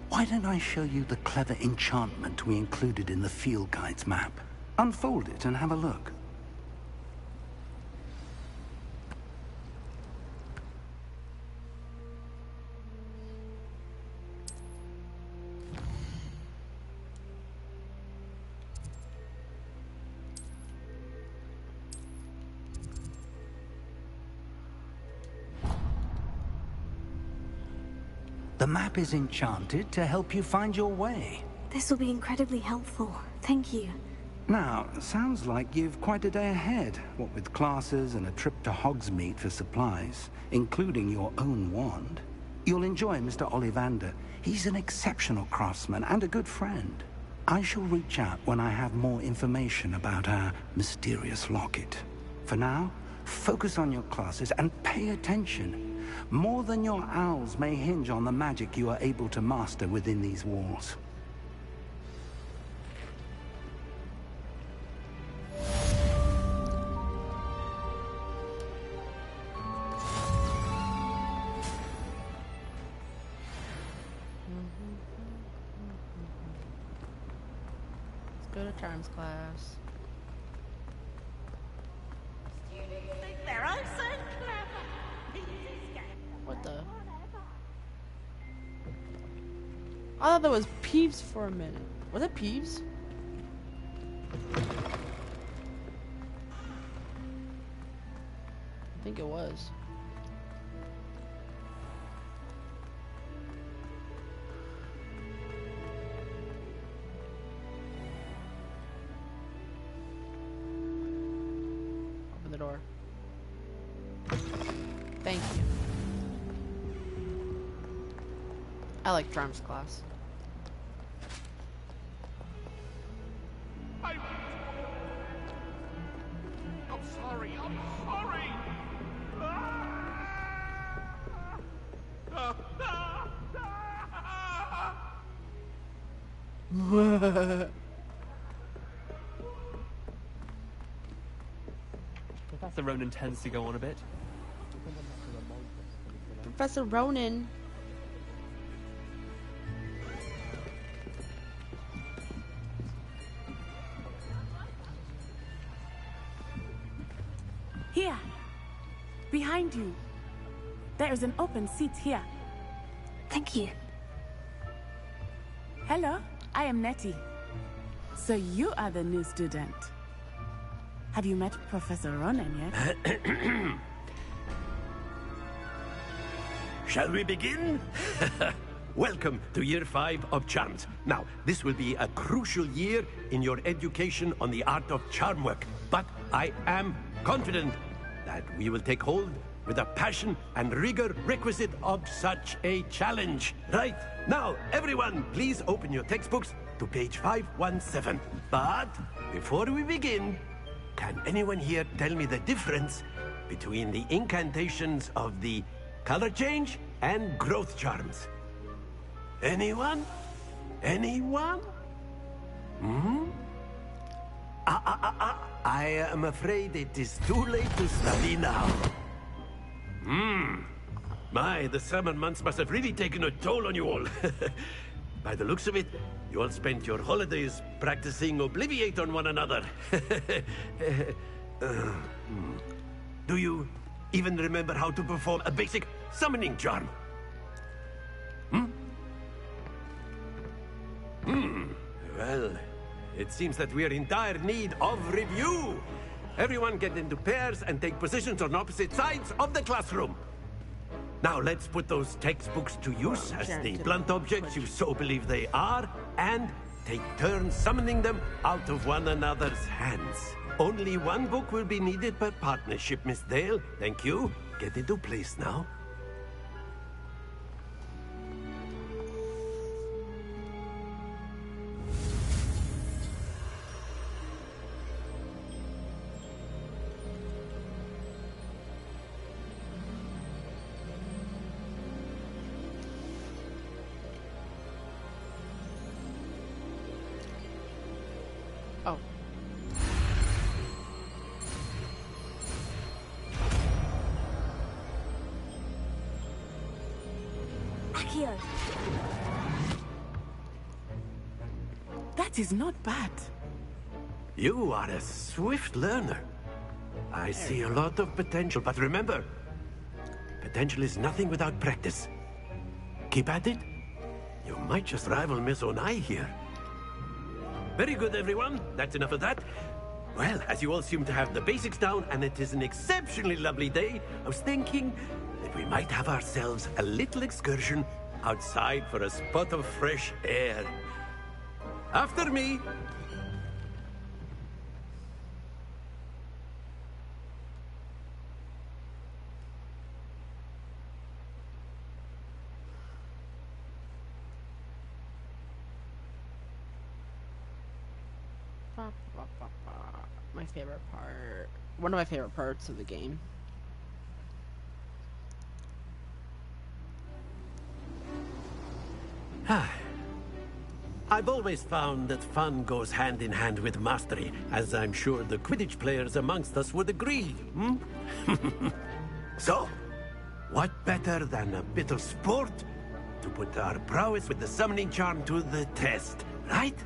why don't I show you the clever enchantment we included in the field guide's map? Unfold it and have a look. The map is enchanted to help you find your way.
This will be incredibly helpful. Thank you.
Now, sounds like you've quite a day ahead, what with classes and a trip to Hogsmeade for supplies, including your own wand. You'll enjoy Mr. Ollivander. He's an exceptional craftsman and a good friend. I shall reach out when I have more information about our mysterious locket. For now, focus on your classes and pay attention. More than your owls may hinge on the magic you are able to master within these walls.
Let's go to Charms class.
They're all so clever.
What the? I thought that was Peeves for a minute. Was it Peeves? I think it was. Thank you. I like Charms class.
I'm sorry. I'm sorry.
Professor Ronan tends to go on a bit.
Professor Ronan.
Here. Behind you. There is an open seat here.
Thank you.
Hello, I am Nettie. So you are the new student. Have you met Professor Ronan yet?
Shall we begin? Welcome to Year 5 of Charms. Now, this will be a crucial year in your education on the art of charm work. But I am confident that we will take hold with the passion and rigor requisite of such a challenge. Right, now, everyone, please open your textbooks to page 517. But before we begin, can anyone here tell me the difference between the incantations of the color change and growth charms? Anyone? Anyone? Hmm? I am afraid it is too late to study now. My, the summer months must have really taken a toll on you all. By the looks of it, you all spent your holidays practicing Obliviate on one another. Do you even remember how to perform a basic summoning charm? Well, it seems that we are in dire need of review. Everyone get into pairs and take positions on opposite sides of the classroom. Now let's put those textbooks to use as the blunt objects you so believe they are, and take turns summoning them out of one another's hands. Only one book will be needed per partnership, Miss Dale. Thank you. Get into place now.
Oh.
Accio.
That is not bad.
You are a swift learner. I see a lot of potential, but remember, potential is nothing without practice. Keep at it. You might just rival Miss Onai here. Very good, everyone. That's enough of that. Well, as you all seem to have the basics down, and it is an exceptionally lovely day, I was thinking that we might have ourselves a little excursion outside for a spot of fresh air. After me.
My favorite part. One of my favorite parts of the game.
I've always found that fun goes hand in hand with mastery, as I'm sure the Quidditch players amongst us would agree, So, what better than a bit of sport to put our prowess with the summoning charm to the test, right?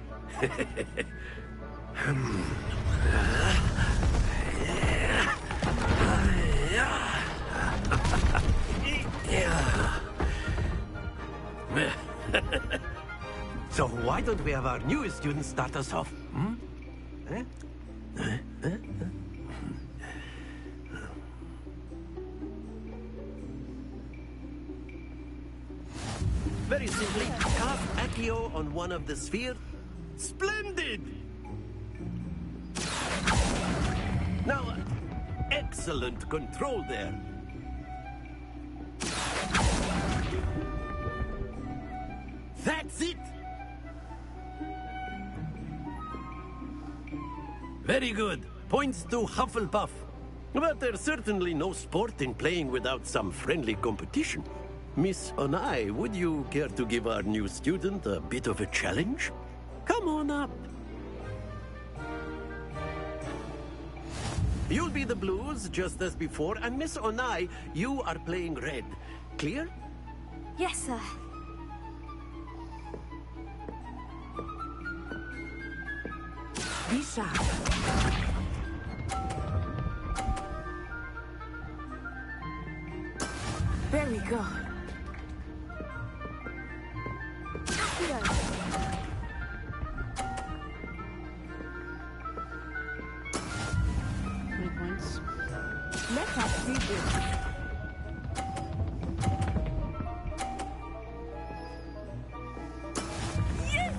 So why don't we have our newest student start us off? Very simply, cast Accio on one of the spheres. Splendid! Now, excellent control there. Very good. Points to Hufflepuff. But there's certainly no sport in playing without some friendly competition. Miss Onai, would you care to give our new student a bit of a challenge? Come on up. You'll be the blues, just as before, and Miss Onai, you are playing red. Clear?
Yes, sir.
Be sharp. There we go. Let us see this. Yes!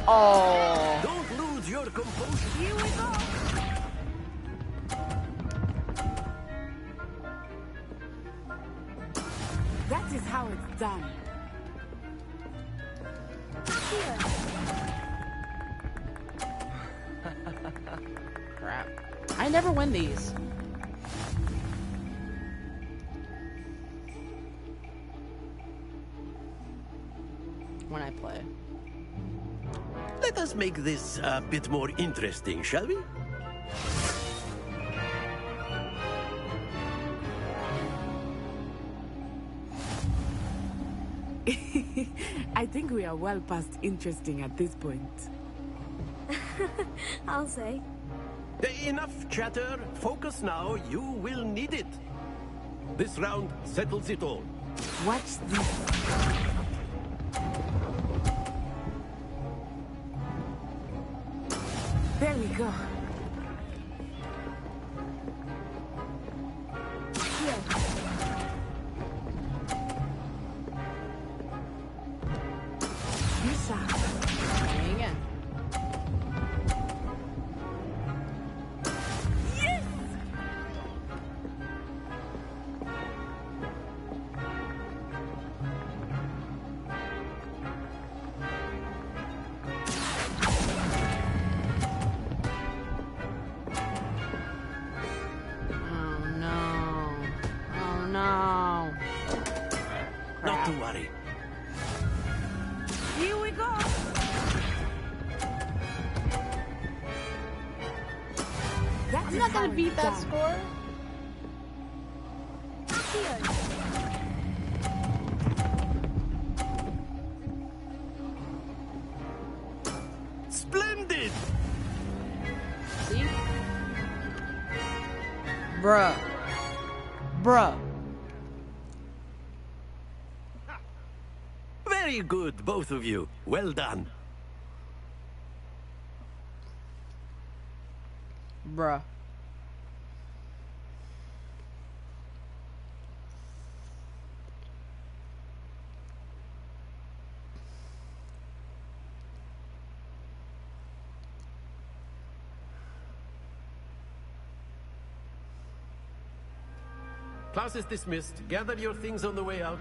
Oh.
Don't lose your composure.
Here we go. That is how it's done.
Crap. I never win these. When I play.
Let us make this a bit more interesting, shall we?
I think we are well past interesting at this point.
I'll say.
Enough chatter. Focus now. You will need it. This round settles it all.
Watch this. There we go.
Not to worry.
Here we go.
I'm not gonna beat that score.
Splendid!
See? Bruh.
Very good, both of you. Well done.
Bruh.
Class is dismissed. Gather your things on the way out.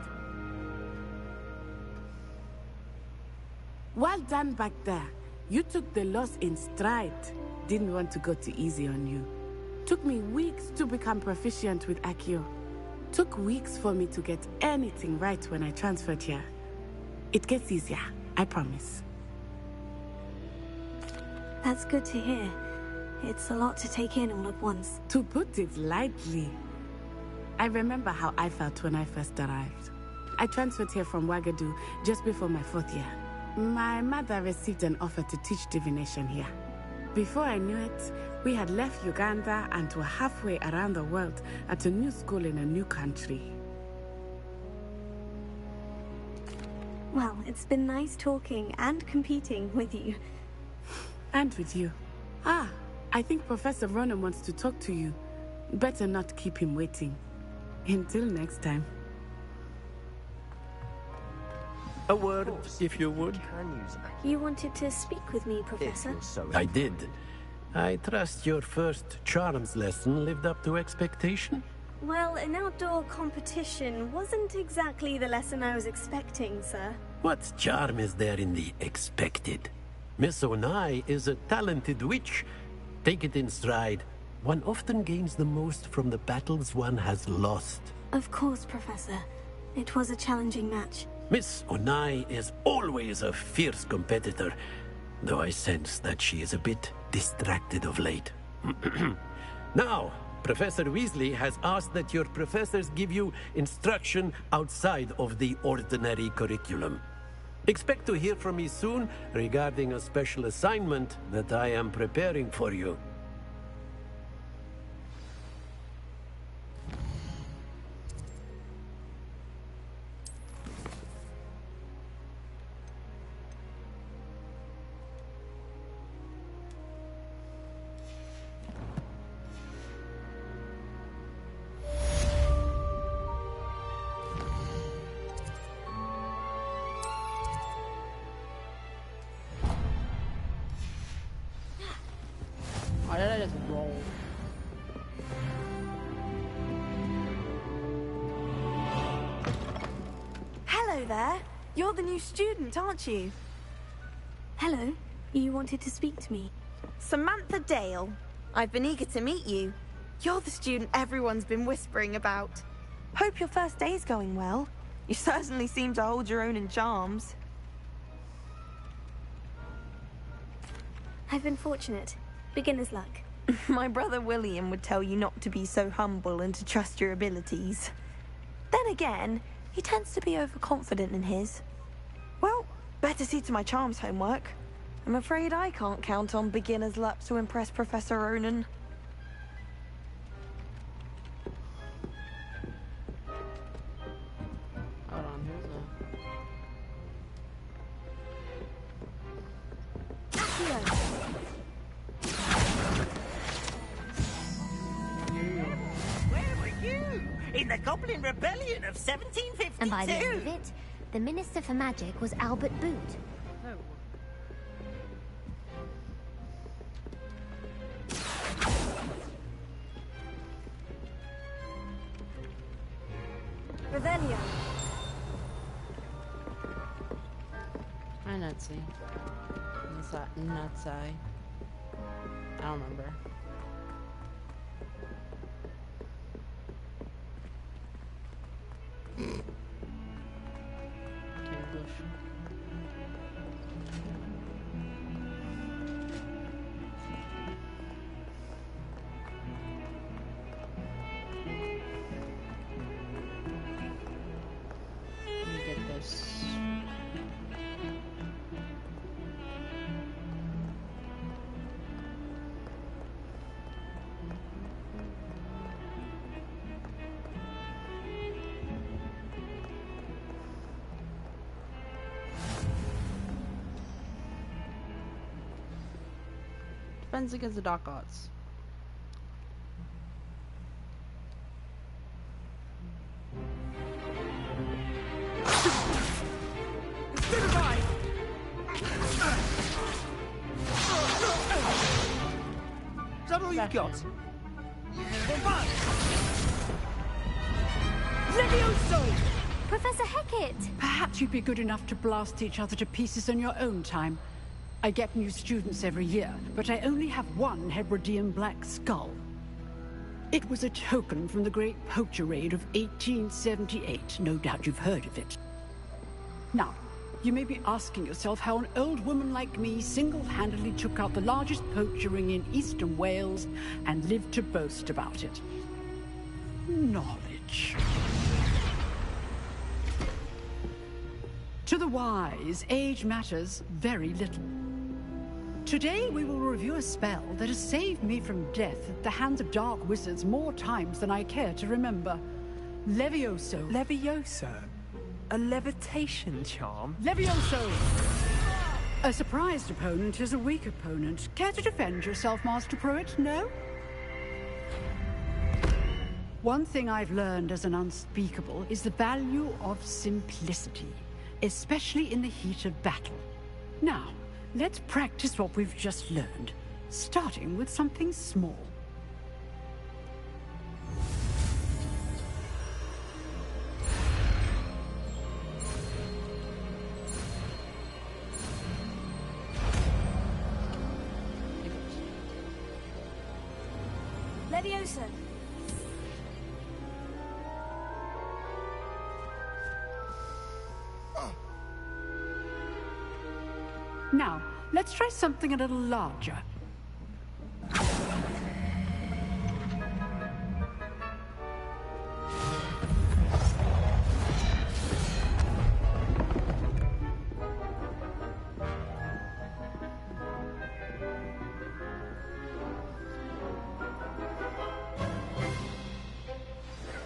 Well done back there. You took the loss in stride. Didn't want to go too easy on you. Took me weeks to become proficient with Accio. Took weeks for me to get anything right when I transferred here. It gets easier, I promise.
That's good to hear. It's a lot to take in all at once.
To put it lightly, I remember how I felt when I first arrived. I transferred here from Wagadu just before my 4th year. My mother received an offer to teach divination here. Before I knew it, we had left Uganda and were halfway around the world at a new school in a new country.
Well, it's been nice talking and competing with you.
And with you. Ah, I think Professor Ronan wants to talk to you. Better not keep him waiting. Until next time.
A word, if you would.
You wanted to speak with me, Professor?
I did. I trust your first charms lesson lived up to expectation?
Well, an outdoor competition wasn't exactly the lesson I was expecting, sir.
What charm is there in the expected? Miss Onai is a talented witch. Take it in stride. One often gains the most from the battles one has lost.
Of course, Professor. It was a challenging match.
Miss Onai is always a fierce competitor, though I sense that she is a bit distracted of late. Now, Professor Weasley has asked that your professors give you instruction outside of the ordinary curriculum. Expect to hear from me soon regarding a special assignment that I am preparing for you.
Why did I just roll?
Hello there. You're the new student, aren't you?
Hello. You wanted to speak to me?
Samantha Dale. I've been eager to meet you. You're the student everyone's been whispering about. Hope your first day's going well. You certainly seem to hold your own in charms.
I've been fortunate. Beginner's luck.
My brother William would tell you not to be so humble and to trust your abilities. Then again, he tends to be overconfident in his. Well, better see to my charms homework. I'm afraid I can't count on beginner's luck to impress Professor Ronan.
Hold on,
Where were you? In the Goblin Rebellion of 1752?
And by the end of it, the Minister for Magic was Albert Boot.
Oh.
Revelio.
Hi, Nutsy. What's that? Nutsy. I don't remember. Let me get this. Defense against the dark arts.
Is that all you've got?
Levioso!
Professor Hecat!
Perhaps you'd be good enough to blast each other to pieces in your own time. I get new students every year, but I only have one Hebridean black skull. It was a token from the Great Poacher Raid of 1878. No doubt you've heard of it. Now, you may be asking yourself how an old woman like me single-handedly took out the largest poacher ring in eastern Wales and lived to boast about it. Knowledge. To the wise, age matters very little. Today we will review a spell that has saved me from death at the hands of dark wizards more times than I care to remember. Levioso.
Levioso? A levitation charm?
Levioso! A surprised opponent is a weak opponent. Care to defend yourself, Master Pruitt? No? One thing I've learned as an unspeakable is the value of simplicity, especially in the heat of battle. Now, let's practice what we've just learned, starting with something small.
Leviosa!
Now, let's try something a little larger.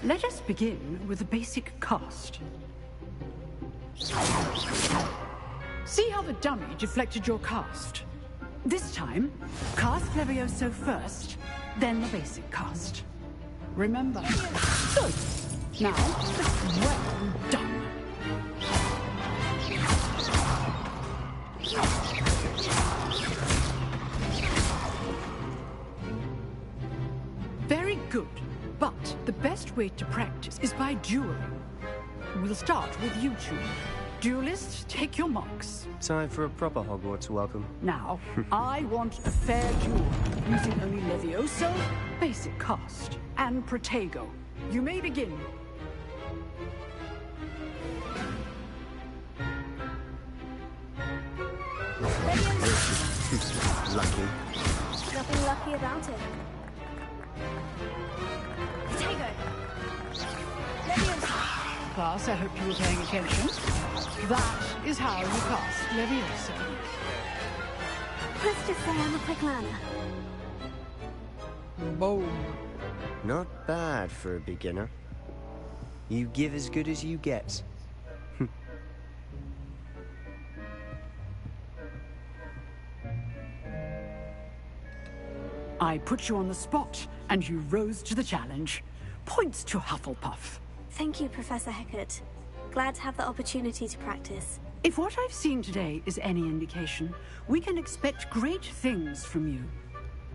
Let us begin with the basic cast. See how the dummy deflected your cast? This time, cast Levioso first, then the basic cast. Remember. Good. Now, well done. Very good. But the best way to practice is by dueling. We'll start with you two. Duelists, take your marks.
Time for a proper Hogwarts welcome.
Now, I want a fair duel, using only Levioso, basic cast, and Protego. You may begin.
Lucky.
Nothing lucky about it. Protego! Leviosa!
Class, I hope you were paying attention. That is how you cast Leviosa.
Let's just say I'm a quick learner.
Boom.
Not bad for a beginner. You give as good as you get.
I put you on the spot, and you rose to the challenge. Points to Hufflepuff.
Thank you, Professor Hecat. Glad to have the opportunity to practice.
If what I've seen today is any indication, we can expect great things from you.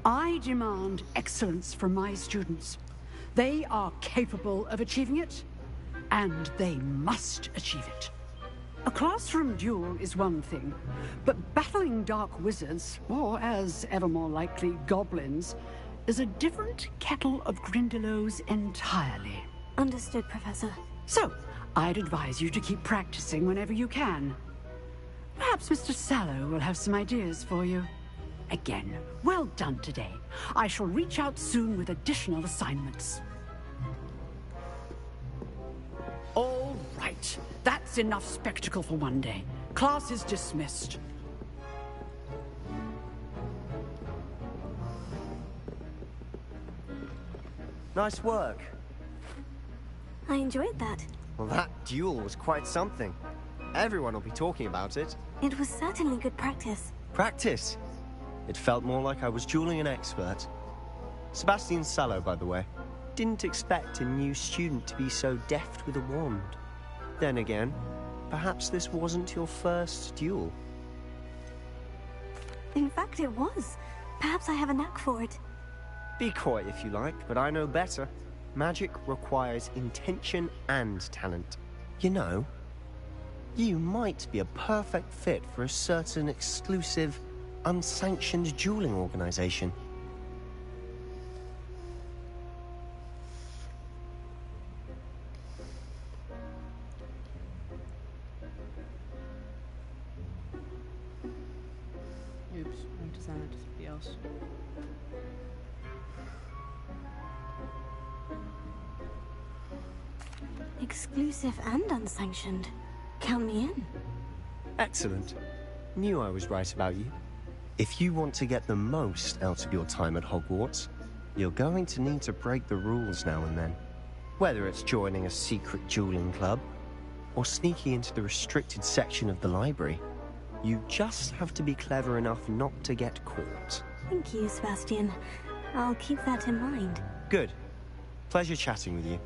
I demand excellence from my students. They are capable of achieving it, and they must achieve it. A classroom duel is one thing, but battling dark wizards, or as ever more likely, goblins, is a different kettle of Grindylows entirely.
Understood, Professor.
So, I'd advise you to keep practicing whenever you can. Perhaps Mr. Sallow will have some ideas for you. Again, well done today. I shall reach out soon with additional assignments. All right. That's enough spectacle for one day. Class is dismissed.
Nice work.
I enjoyed that.
Well, that duel was quite something. Everyone will be talking about it.
It was certainly good practice.
Practice? It felt more like I was dueling an expert. Sebastian Sallow, by the way. Didn't expect a new student to be so deft with a wand. Then again, perhaps this wasn't your first duel.
In fact, it was. Perhaps I have a knack for it.
Be coy if you like, but I know better. Magic requires intention and talent. You know, you might be a perfect fit for a certain exclusive, unsanctioned dueling organization.
Oops, I designed it to somebody else.
Exclusive and unsanctioned. Count me in.
Excellent. Knew I was right about you. If you want to get the most out of your time at Hogwarts, you're going to need to break the rules now and then. Whether it's joining a secret dueling club, or sneaking into the restricted section of the library, you just have to be clever enough not to get caught.
Thank you, Sebastian. I'll keep that in mind.
Good. Pleasure chatting with you.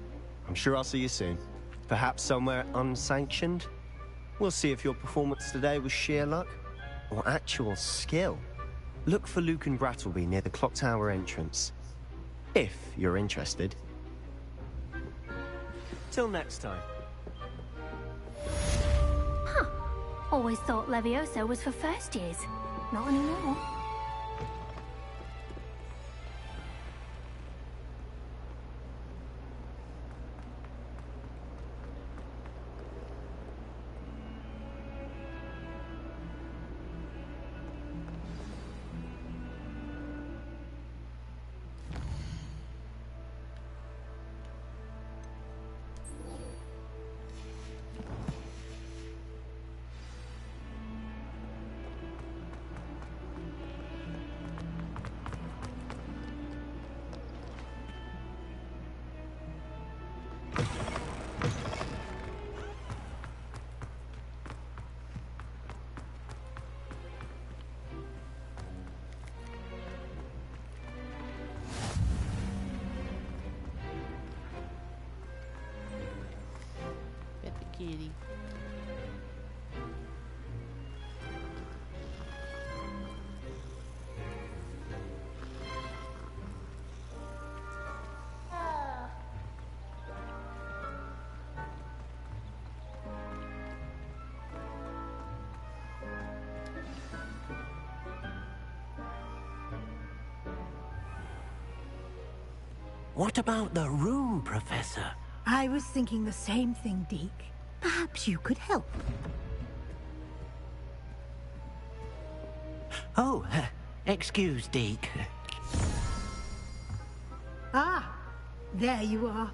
I'm sure I'll see you soon. Perhaps somewhere unsanctioned? We'll see if your performance today was sheer luck or actual skill. Look for Luke and Brattleby near the clock tower entrance. If you're interested. Till next time.
Huh. Always thought Levioso was for first years. Not anymore.
kitty.
What about the room, Professor?
I was thinking the same thing, Deke. Perhaps you could help.
Oh, excuse, Deke.
Ah, there you are.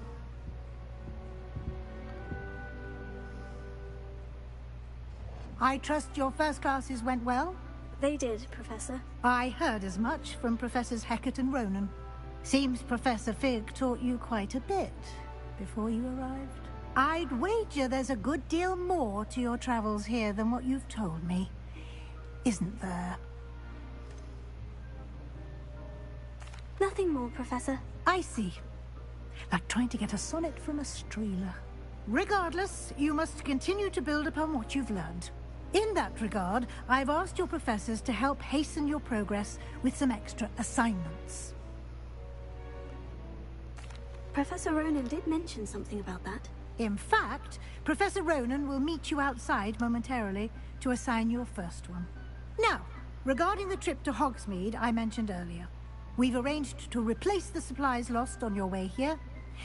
I trust your first classes went well?
They did, Professor.
I heard as much from Professors Hecat and Ronan. Seems Professor Fig taught you quite a bit before you arrived. I'd wager there's a good deal more to your travels here than what you've told me. Isn't there?
Nothing more, Professor.
I see. Like trying to get a sonnet from a streeler. Regardless, you must continue to build upon what you've learned. In that regard, I've asked your professors to help hasten your progress with some extra assignments.
Professor Ronan did mention something about that.
In fact, Professor Ronan will meet you outside momentarily to assign your first one. Now, regarding the trip to Hogsmeade I mentioned earlier, we've arranged to replace the supplies lost on your way here,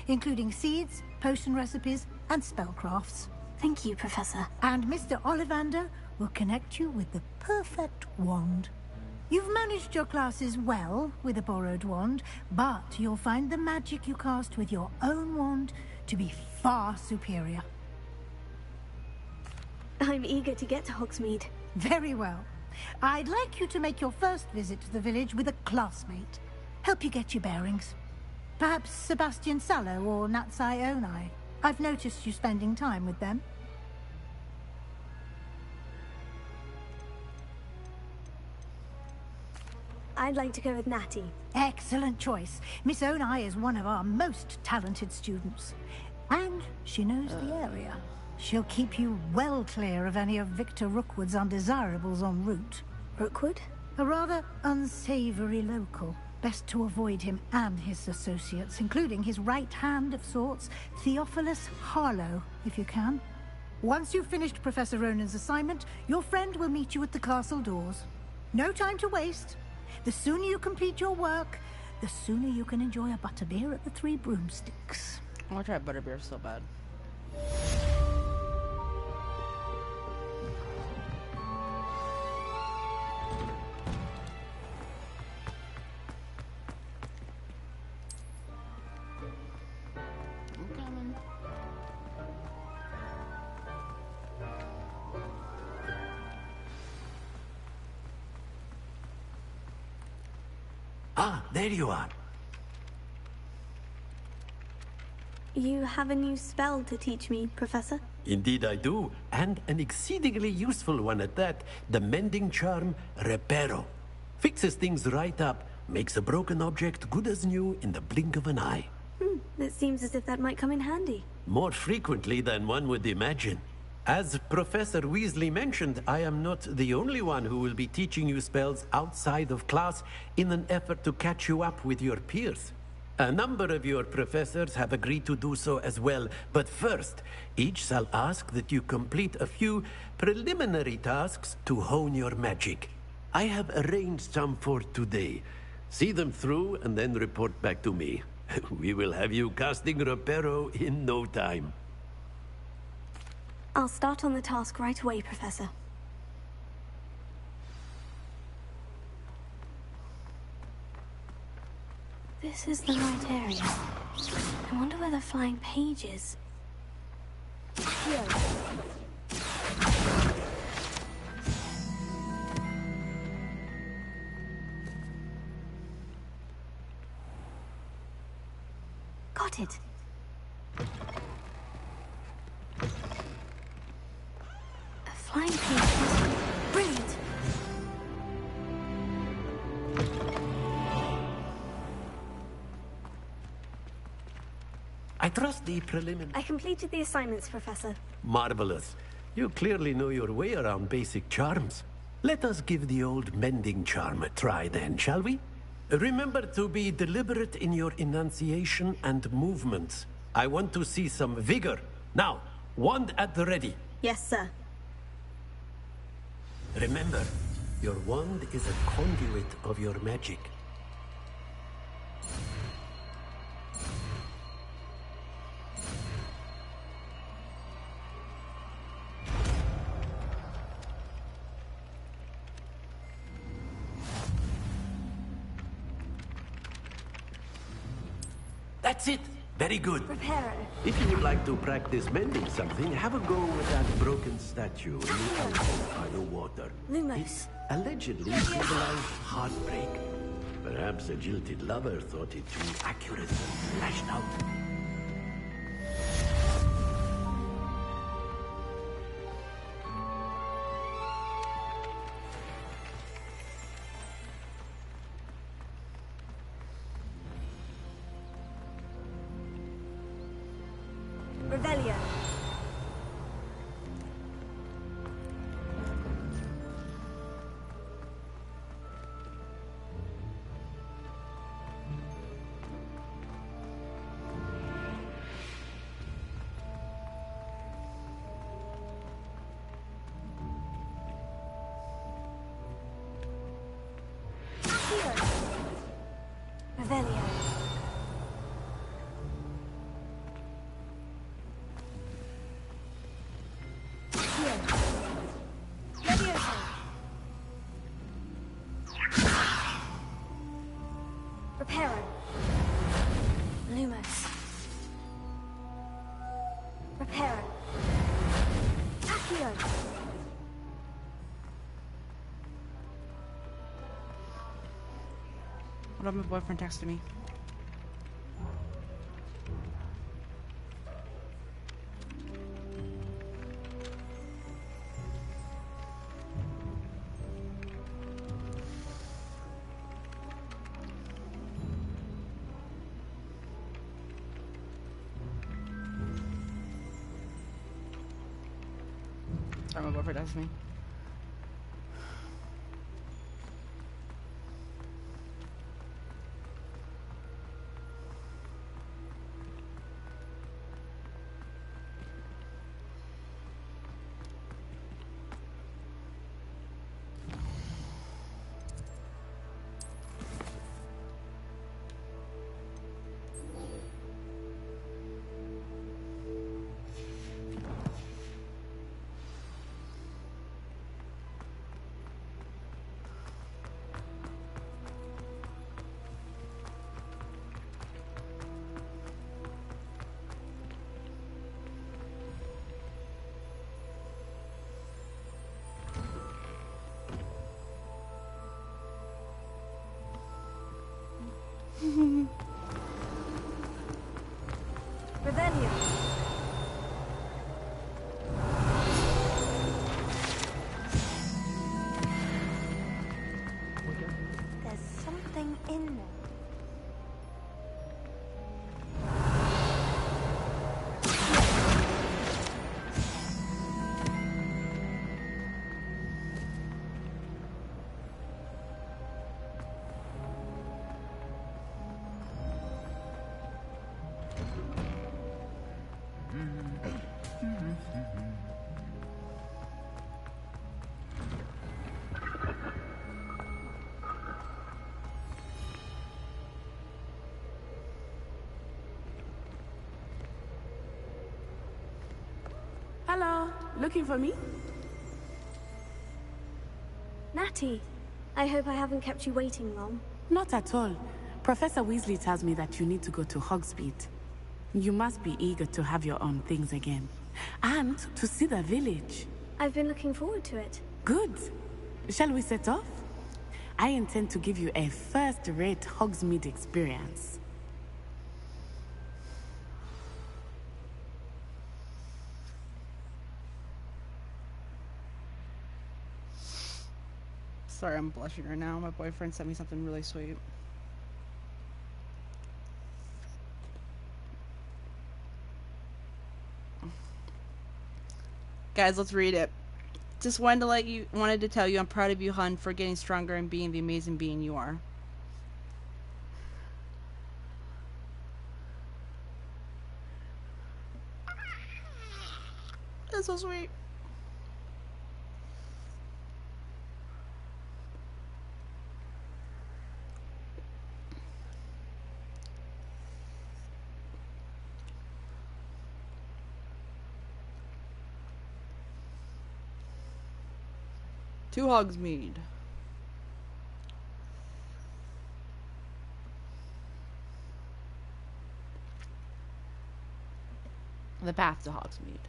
including seeds, potion recipes, and spellcrafts.
Thank you, Professor.
And Mr. Ollivander will connect you with the perfect wand. You've managed your classes well with a borrowed wand, but you'll find the magic you cast with your own wand to be far superior.
I'm eager to get to Hogsmeade.
Very well. I'd like you to make your first visit to the village with a classmate. Help you get your bearings. Perhaps Sebastian Sallow or Natsai Onai. I've noticed you spending time with them.
I'd like to go with Natty.
Excellent choice. Miss Onai is one of our most talented students. And she knows the area. She'll keep you well clear of any of Victor Rookwood's undesirables en route.
Rookwood?
A rather unsavory local. Best to avoid him and his associates, including his right hand of sorts, Theophilus Harlow, if you can. Once you've finished Professor Ronan's assignment, your friend will meet you at the castle doors. No time to waste. The sooner you complete your work, the sooner you can enjoy a butterbeer at the Three Broomsticks.
I want to try butterbeer so bad. I'm coming.
Ah, there you are.
You have a new spell to teach me, Professor?
Indeed I do, and an exceedingly useful one at that. The mending charm, Reparo. Fixes things right up, makes a broken object good as new in the blink of an eye.
It seems as if that might come in handy.
More frequently than one would imagine. As Professor Weasley mentioned, I am not the only one who will be teaching you spells outside of class in an effort to catch you up with your peers. A number of your professors have agreed to do so as well, but first, each shall ask that you complete a few preliminary tasks to hone your magic. I have arranged some for today. See them through and then report back to me. We will have you casting Reparo in no time.
I'll start on the task right away, Professor. This is the right area. I wonder where the flying page is. Here. Got it. A flying page. Brilliant.
I trust the preliminary...
I completed the assignments, Professor.
Marvelous. You clearly know your way around basic charms. Let us give the old mending charm a try then, shall we? Remember to be deliberate in your enunciation and movements. I want to see some vigor. Now, wand at the ready.
Yes, sir.
Remember, your wand is a conduit of your magic. That's it. Very good.
Prepare it.
If you would like to practice mending something, have a go with that broken statue in the alcove by the water.
Lumos.
It allegedly symbolized heartbreak. Perhaps a jilted lover thought it too accurate and lashed out.
Revelio. Revelio. Reparo. Lumos. Reparo. Accio.
What up, my boyfriend texted me. Sorry, my boyfriend texted me.
Revelio. There's something in there.
Hello, looking for me?
Natty, I hope I haven't kept you waiting long.
Not at all. Professor Weasley tells me that you need to go to Hogsmeade. You must be eager to have your own things again. And to see the village.
I've been looking forward to it.
Good. Shall we set off? I intend to give you a first-rate Hogsmeade experience.
Sorry, I'm blushing right now. My boyfriend sent me something really sweet. Guys, let's read it. Just wanted to tell you I'm proud of you, hun, for getting stronger and being the amazing being you are. That's so sweet. To Hogsmeade. The path to Hogsmeade.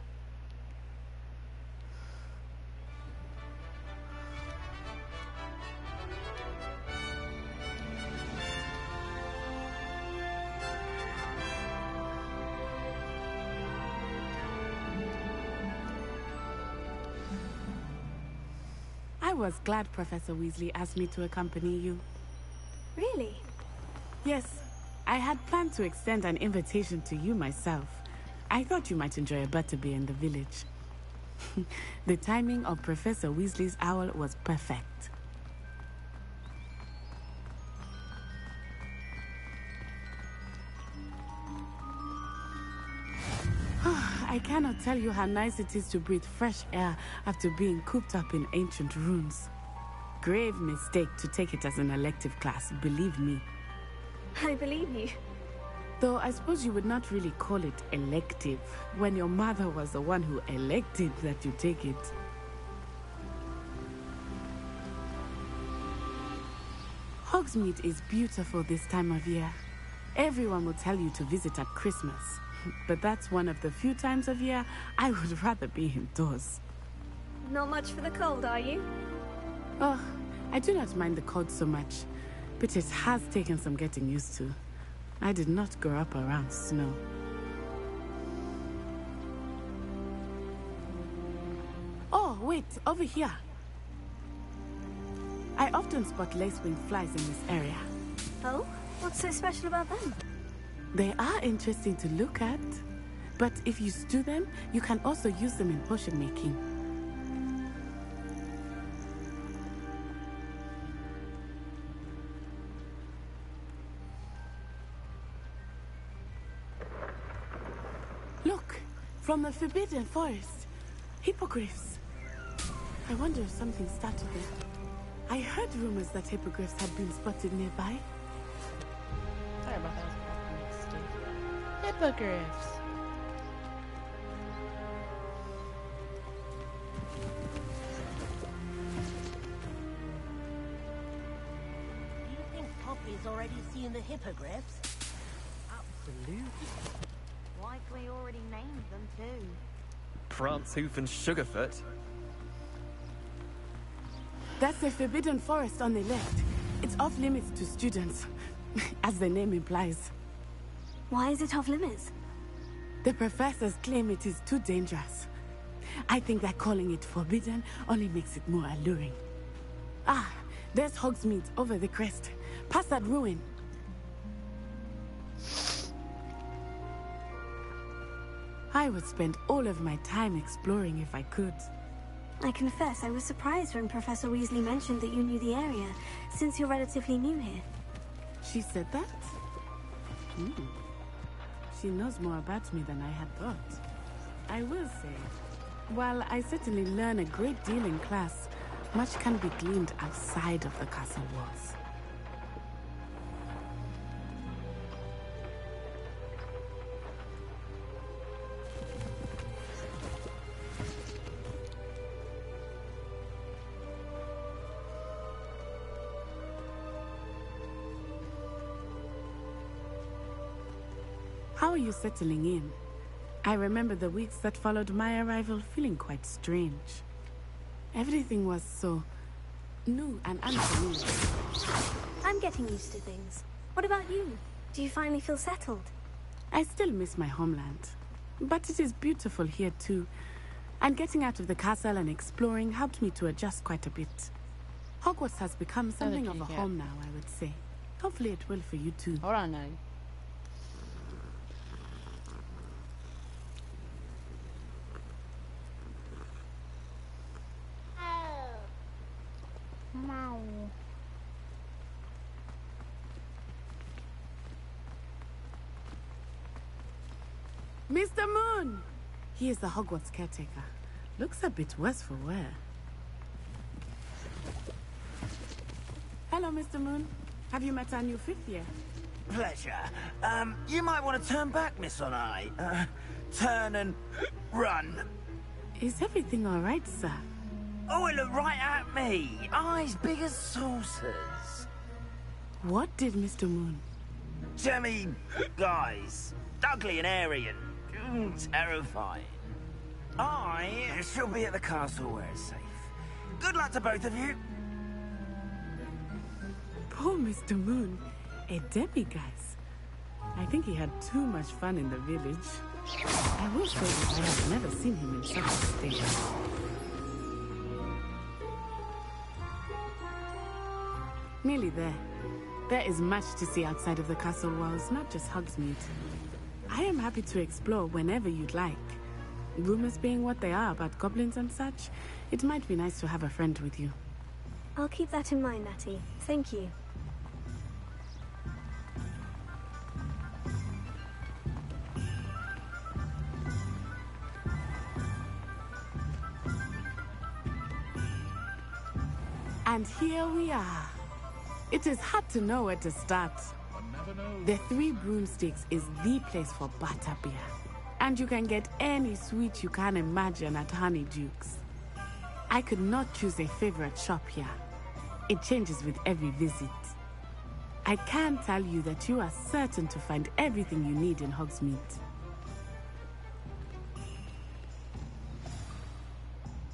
I was glad Professor Weasley asked me to accompany you.
Really?
Yes, I had planned to extend an invitation to you myself. I thought you might enjoy a butterbeer in the village. The timing of Professor Weasley's owl was perfect. I cannot tell you how nice it is to breathe fresh air after being cooped up in ancient ruins. Grave mistake to take it as an elective class, believe me.
I believe you.
Though I suppose you would not really call it elective when your mother was the one who elected that you take it. Hogsmeade is beautiful this time of year. Everyone will tell you to visit at Christmas. But that's one of the few times of year I would rather be indoors.
Not much for the cold, are you?
Oh, I do not mind the cold so much, but it has taken some getting used to. I did not grow up around snow. Oh, wait, over here. I often spot lacewing flies in this area.
Oh? What's so special about them?
They are interesting to look at, but if you stew them, you can also use them in potion making. Look, from the Forbidden Forest, hippogriffs. I wonder if something started there. I heard rumors that hippogriffs had been spotted nearby.
Sorry about that. Hippogriffs.
Do you think Poppy's already seen the hippogriffs?
Absolutely.
Likely already named them too.
Prancehoof and Sugarfoot.
That's the Forbidden Forest on the left. It's off limits to students, as the name implies.
Why is it off limits?
The professors claim it is too dangerous. I think that calling it forbidden only makes it more alluring. Ah, there's Hogsmeade over the crest. Past that ruin. I would spend all of my time exploring if I could.
I confess I was surprised when Professor Weasley mentioned that you knew the area, since you're relatively new here.
She said that? She knows more about me than I had thought. I will say, while I certainly learn a great deal in class, much can be gleaned outside of the castle walls. How are you settling in? I remember the weeks that followed my arrival feeling quite strange. Everything was so new and unfamiliar.
I'm getting used to things. What about you? Do you finally feel settled?
I still miss my homeland, but it is beautiful here too. And getting out of the castle and exploring helped me to adjust quite a bit. Hogwarts has become something of a home now, I would say. Hopefully it will for you too.
Hold on now.
Mr. Moon! He is the Hogwarts caretaker. Looks a bit worse for wear. Hello, Mr. Moon. Have you met our new fifth year?
Pleasure. You might want to turn back, Miss Onai. Turn and run.
Is everything all right, sir?
Oh, it looked right at me. Eyes big as saucers.
What did Mr. Moon?
Jemmy guys. Ugly and airy and terrifying. I shall be at the castle where it's safe. Good luck to both of you.
Poor Mr. Moon. A demiguise. I think he had too much fun in the village. I will say that I have never seen him in such a state. Nearly there. There is much to see outside of the castle walls, not just Hogsmeade. I am happy to explore whenever you'd like. Rumors being what they are about goblins and such, it might be nice to have a friend with you.
I'll keep that in mind, Natty. Thank you.
And here we are. It is hard to know where to start. The Three Broomsticks is the place for butterbeer. And you can get any sweet you can imagine at Honeyduke's. I could not choose a favorite shop here. It changes with every visit. I can tell you that you are certain to find everything you need in Hogsmeade.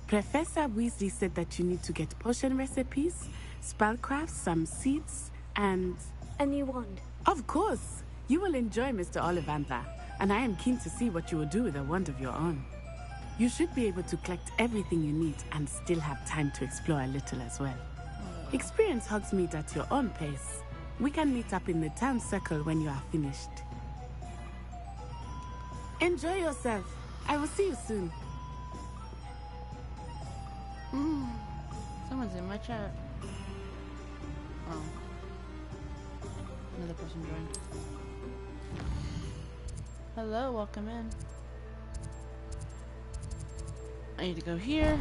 Professor Weasley said that you need to get potion recipes, spellcrafts, some seeds, and...
a new wand.
Of course! You will enjoy Mr. Ollivander, and I am keen to see what you will do with a wand of your own. You should be able to collect everything you need and still have time to explore a little as well. Experience Hogsmeade at your own pace. We can meet up in the town circle when you are finished. Enjoy yourself. I will see you soon.
Someone's in my chat. Oh. Another person joined. Hello, welcome in. I need to go here.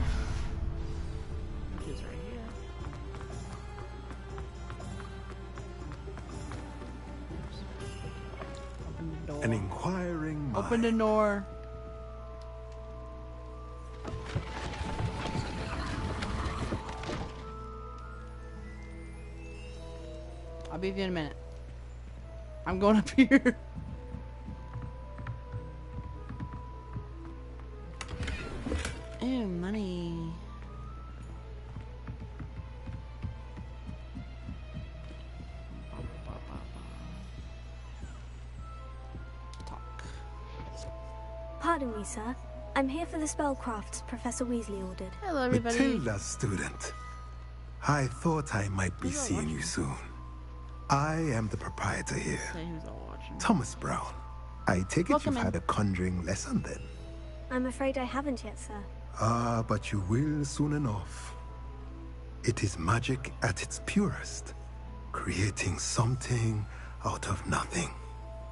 Which is right here. Open the door.
An inquiring mind.
Open the door. I'll be with you in a minute. I'm going up here. Ew, money.
Pardon me, sir. I'm here for the spellcrafts Professor Weasley ordered.
Hello, everybody.
Matilda, student. I thought I might be seeing you soon. I am the proprietor here, Thomas Brown. I take it you've had a conjuring lesson then?
I'm afraid I haven't yet, sir.
Ah, but you will soon enough. It is magic at its purest, creating something out of nothing.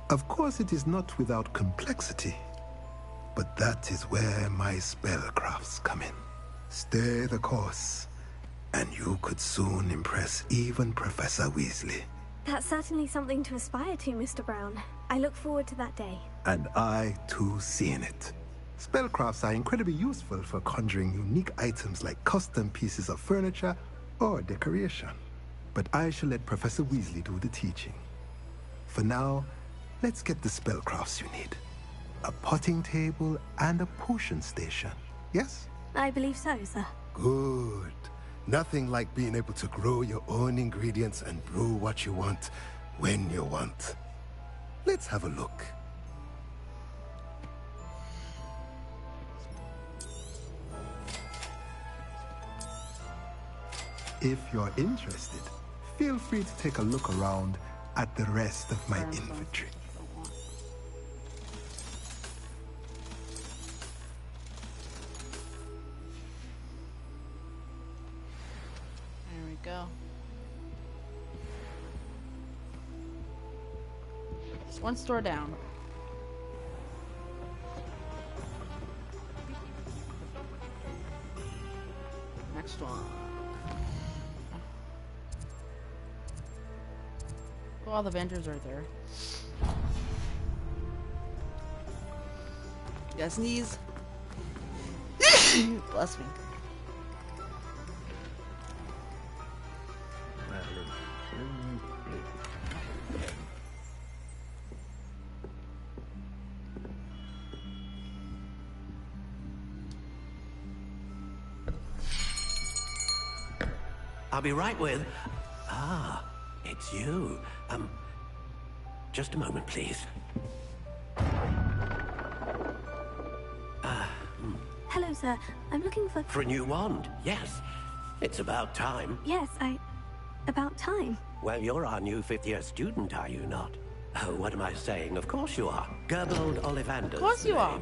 Of course, it is not without complexity, but that is where my spellcrafts come in. Stay the course, and you could soon impress even Professor Weasley.
That's certainly something to aspire to, Mr. Brown. I look forward to that day.
And I, too, seeing it. Spellcrafts are incredibly useful for conjuring unique items like custom pieces of furniture or decoration. But I shall let Professor Weasley do the teaching. For now, let's get the spellcrafts you need. A potting table and a potion station, yes?
I believe so, sir.
Good. Nothing like being able to grow your own ingredients and brew what you want when you want. Let's have a look. If you're interested, feel free to take a look around at the rest of my inventory.
There we go. It's one store down. Well, all the vendors are there. Gotta sneeze. Bless me.
I'll be right with... Ah, it's you. Just a moment, please.
Hello, sir. I'm looking for...
For a new wand, yes. It's about time.
Yes, about time.
Well, you're our new fifth-year student, are you not? Oh, what am I saying? Of course you are. Gerbold Ollivander's
Of course you are.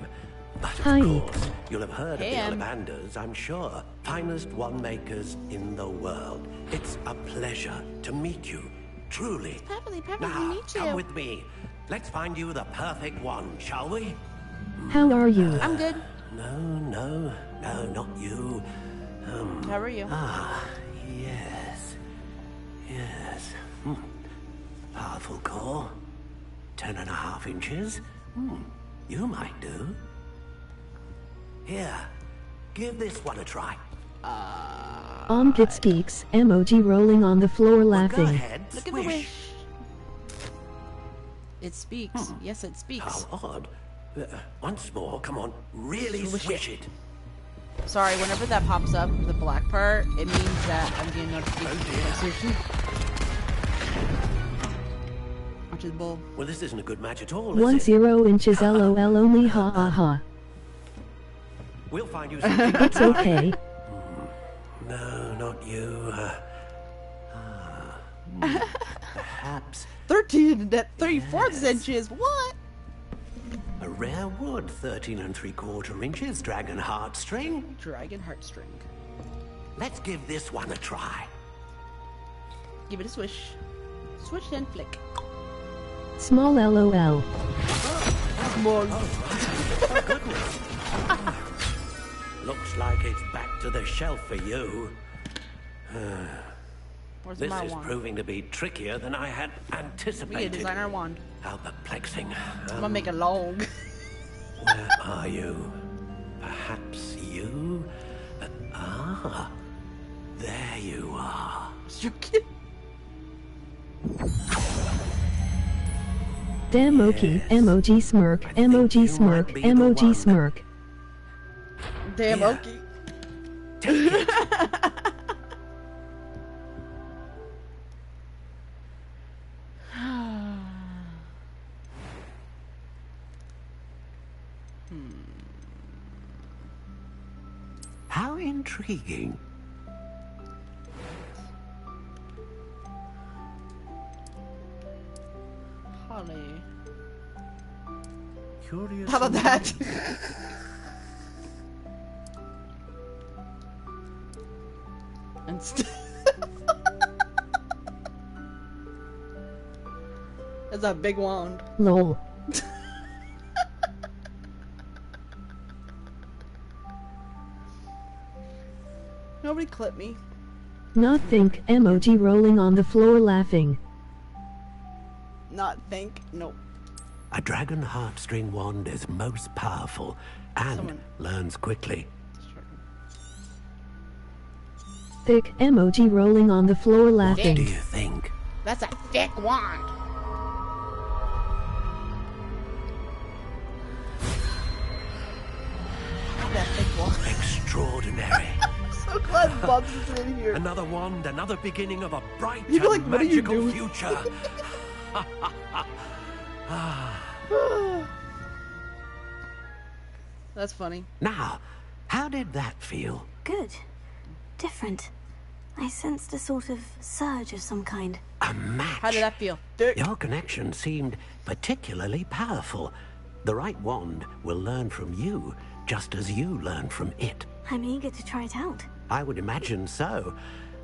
But of
Hi.
course, you'll have heard
Hey,
of the Ollivanders, I'm sure. Finest wand makers in the world. It's a pleasure to meet you, truly.
Pepperly,
Now,
we need
come
you.
with me. Let's find you the perfect wand, shall we?
How are you?
I'm good.
No, not you.
How are you?
Ah, yes. Powerful core. 10.5 inches. You might do. Here, give this one a try.
It speaks, emoji rolling on the floor laughing.
Go ahead,
Look at the wish. It speaks. Yes, it speaks.
How odd. Once more, come on. Really swish it.
Sorry, whenever that pops up, the black part, it means that I'm getting notifications. Which is bull.
Well, this isn't a good match at all,
10 inches lol only ha ha ha.
We'll find you something.
It's okay.
No, not you. Perhaps
13 and 3/4 inches. What?
a rare wood, 13 3/4 inches, dragon heartstring.
Dragon heartstring.
Let's give this one a try.
Give it a swish. Swish and flick.
Small lol.
Small.
Oh, goodness. Looks like it's back to the shelf for you.
Where's
This
my
is
wand?
proving to be trickier than I had
We need
anticipated.
to design our wand.
How perplexing.
I'm gonna make it long.
Where are you? Perhaps you? There you are.
Demoki, emoji smirk, emoji smirk, emoji smirk.
Damn, Oki.
How intriguing.
Holly.
Curious.
How about that? And that's a big wand.
Lol.
Nobody clip me.
Not think, emoji rolling on the floor laughing.
Not think. Nope.
A dragon heartstring wand is most powerful and learns quickly.
Thick, emoji rolling on the floor
What
laughing.
do you think?
That's a thick wand. That thick wand.
Extraordinary.
I'm so glad Bubs is in here.
Another wand, another beginning of a bright
You'd be
and
like, what are you
magical
doing?
future.
That's funny.
Now, how did that feel?
Good. Different. I sensed a sort of surge of some kind.
A match.
How did that feel?
Your connection seemed particularly powerful. The right wand will learn from you, just as you learn from it.
I'm eager to try it out.
I would imagine so.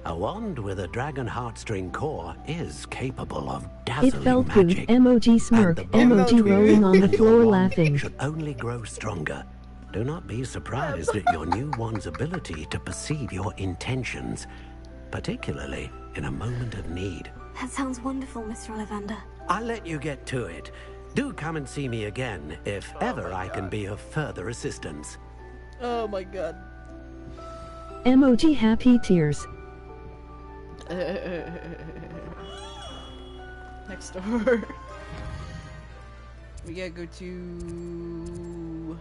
A wand with a dragon heartstring core is capable of dazzling
It felt good,
magic.
emoji smirk,
And the
emoji
bond
rolling on the
with
floor
your wand
laughing.
should only grow stronger. Do not be surprised at your new wand's ability to perceive your intentions, particularly in a moment of need.
That sounds wonderful, Mr. Ollivander.
I'll let you get to it. Do come and see me again, if ever I can be of further assistance.
Oh my god.
Emoji happy tears.
Next door. We gotta go to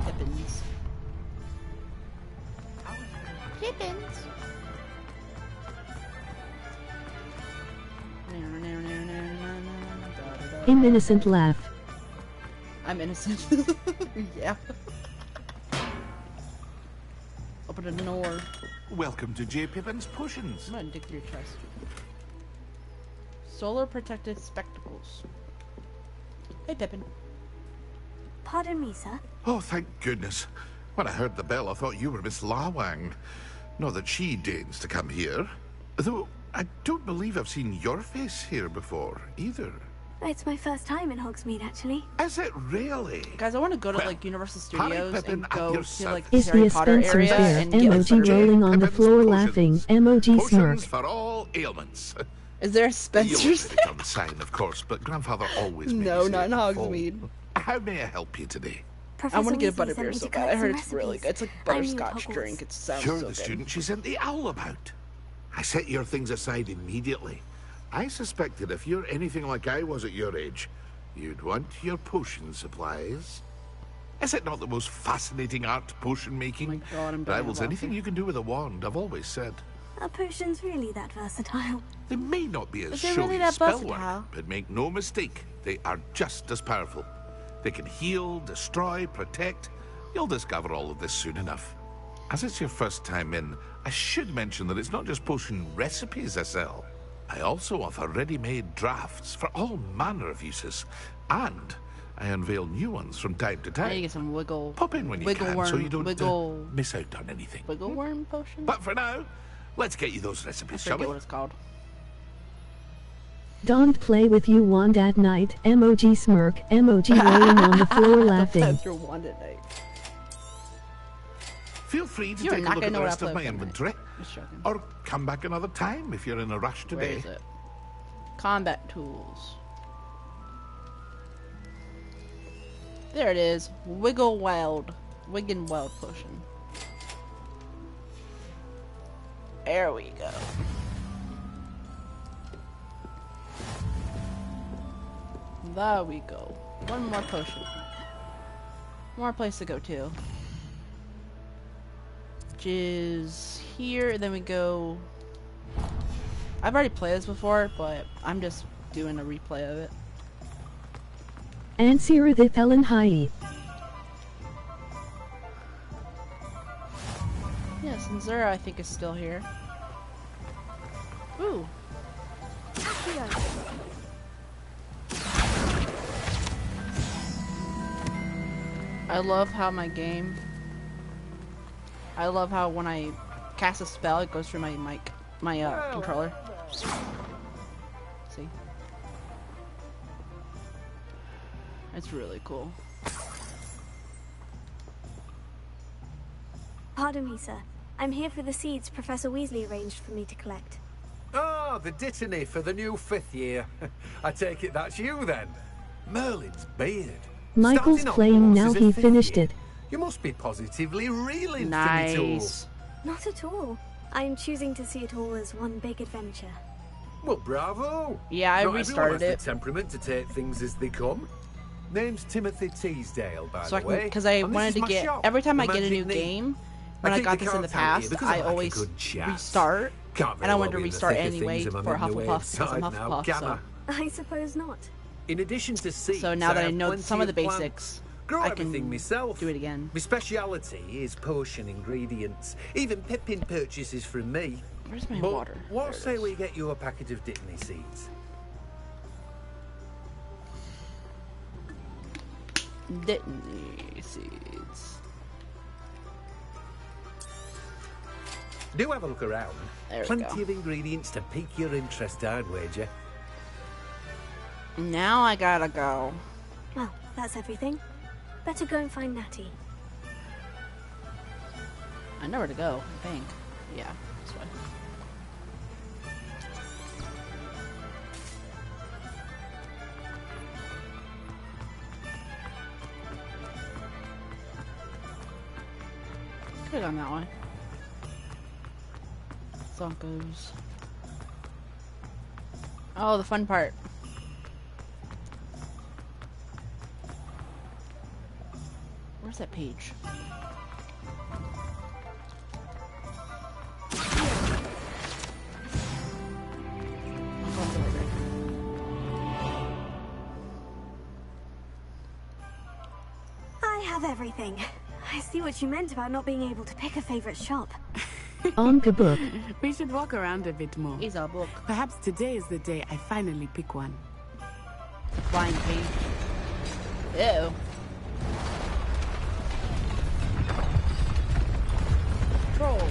Pippins. Pippins.
Innocent laugh.
I'm innocent. Yeah. Open the door.
Welcome to J. Pippin's Potions.
I'm gonna dig through your chest. Solar protected spectacles. Hey, Pippin.
Pardon me, sir.
Oh, thank goodness. When I heard the bell, I thought you were Miss Lawang. Not that she deigns to come here. Though, I don't believe I've seen your face here before, either.
It's my first time in Hogsmeade, actually.
Is it really?
Guys, I want to go to like Universal Studios and go to like
Is
Harry
the
Potter
Spencer's
area
there?
and get like,
Emoji rolling on the floor laughing. Emoji smirk.
Potions for all ailments.
Is there a
You'll
Spencer's?
put it on the sign, of course, but Grandfather always made
No,
me
not in
say it
Hogsmeade.
full. How may I help you today?
I want to get a
Weasley sent
butterbeer
me
so
to
bad. I
collect
heard
some
it's really good. It's like
recipes. I'm new at
butterscotch
Hogwarts.
drink. It sounds
You're
so
the
good.
student she sent the owl about. I set your things aside immediately. I suspected if you're anything like I was at your age, you'd want your potion supplies. Is it not the most fascinating art, potion making?
Oh my God, I'm dying
Rivals
of
anything you can do with a wand, I've always said.
Are potions really that versatile?
They may not be as
Is it
showy
really
as
that
spell
versatile?
work, but make no mistake, they are just as powerful. They can heal, destroy, protect. You'll discover all of this soon enough. As it's your first time in, I should mention that it's not just potion recipes I sell. I also offer ready-made drafts for all manner of uses, and I unveil new ones from time to
I
time.
need to get some wiggle.
Pop in when you
wiggle
can,
worm,
so you don't
wiggle,
miss out on anything.
wiggle worm potion.
But for now, let's get you those
I
recipes, shall
forget
we?
what it's called.
Don't play with you wand at night. Emoji smirk. Emoji rolling on the floor laughing.
That's your wand at night.
Feel free to
You're
take a
not
look
gonna
at
know
the
what I
rest
play
of my
with at night.
inventory.
Just joking.
Or come back another time if you're in a rush
Where
today.
is it? Combat tools. There it is. Wiggle Wild potion. There we go. There we go. One more potion. More place to go to. Which is here, and then we go... I've already played this before, but I'm just doing a replay of it.
Answer the Felon High.
Yes, and Zura I think is still here. Ooh. I love how my game... I love how when I cast a spell, it goes through my mic, my controller. See? It's really cool.
Pardon me, sir. I'm here for the seeds Professor Weasley arranged for me to collect.
Ah, the dittany for the new 5th year. I take it that's you then. Merlin's beard.
Michael's
Starting
playing
Hogwarts
now.
as a
He
5th
finished
year.
it.
You must be positively reeling,
Nice.
Finito.
Not at all. I am choosing to see it all as one big adventure.
Well, bravo.
Yeah, I
Not
restarted
everyone has
it.
the temperament to take things as they come. Name's Timothy Teasdale, by
So I
the
can,
way.
because I
And this
wanted
is
to
my
get,
shop,
every time
the
I get a new
Magic Knee.
game, when I
keep
got
the
this in the
cards out here
past,
because
I
like a
always
good chat.
restart,
Can't very
and I wanted
well
to
be in the
restart
thick of
anyway
things if I'm
for
on my way
Hufflepuff, because I'm
inside now,
Hufflepuff,
can
so.
I suppose not.
In addition to seeds,
So now that I
have
know
plenty
some of the
plants.
basics,
Grow
I
everything
can
myself.
do it again.
My speciality is potion ingredients. Even Pippin purchases from me.
Where's my
But
water?
What
There it
say
is.
we get you a packet of dittany seeds?
Dittany seeds.
Do have a look around.
There we
Plenty
go.
of ingredients to pique your interest, I'd wager.
Now I gotta go.
Well, that's everything. Better go and find Natty.
I know where to go, I think. Yeah, this way. Could have gone that way. Zonkos. Oh, the fun part. Where's that page?
I have everything. I see what you meant about not being able to pick a favorite shop.
Onka book.
We should walk around a bit more.
Is our book.
Perhaps today is the day I finally pick one.
Flying page. Ew. Troll.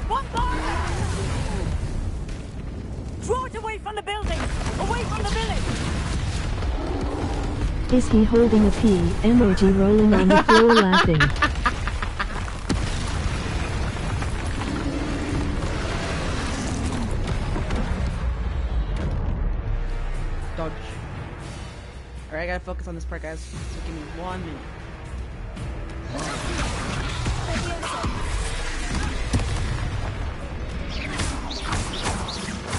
One bar! Draw it away from the building! Away from the village!
Is he holding a pee? Emoji rolling on the floor laughing.
Dodge. Alright, I gotta focus on this part, guys. So give me 1 minute.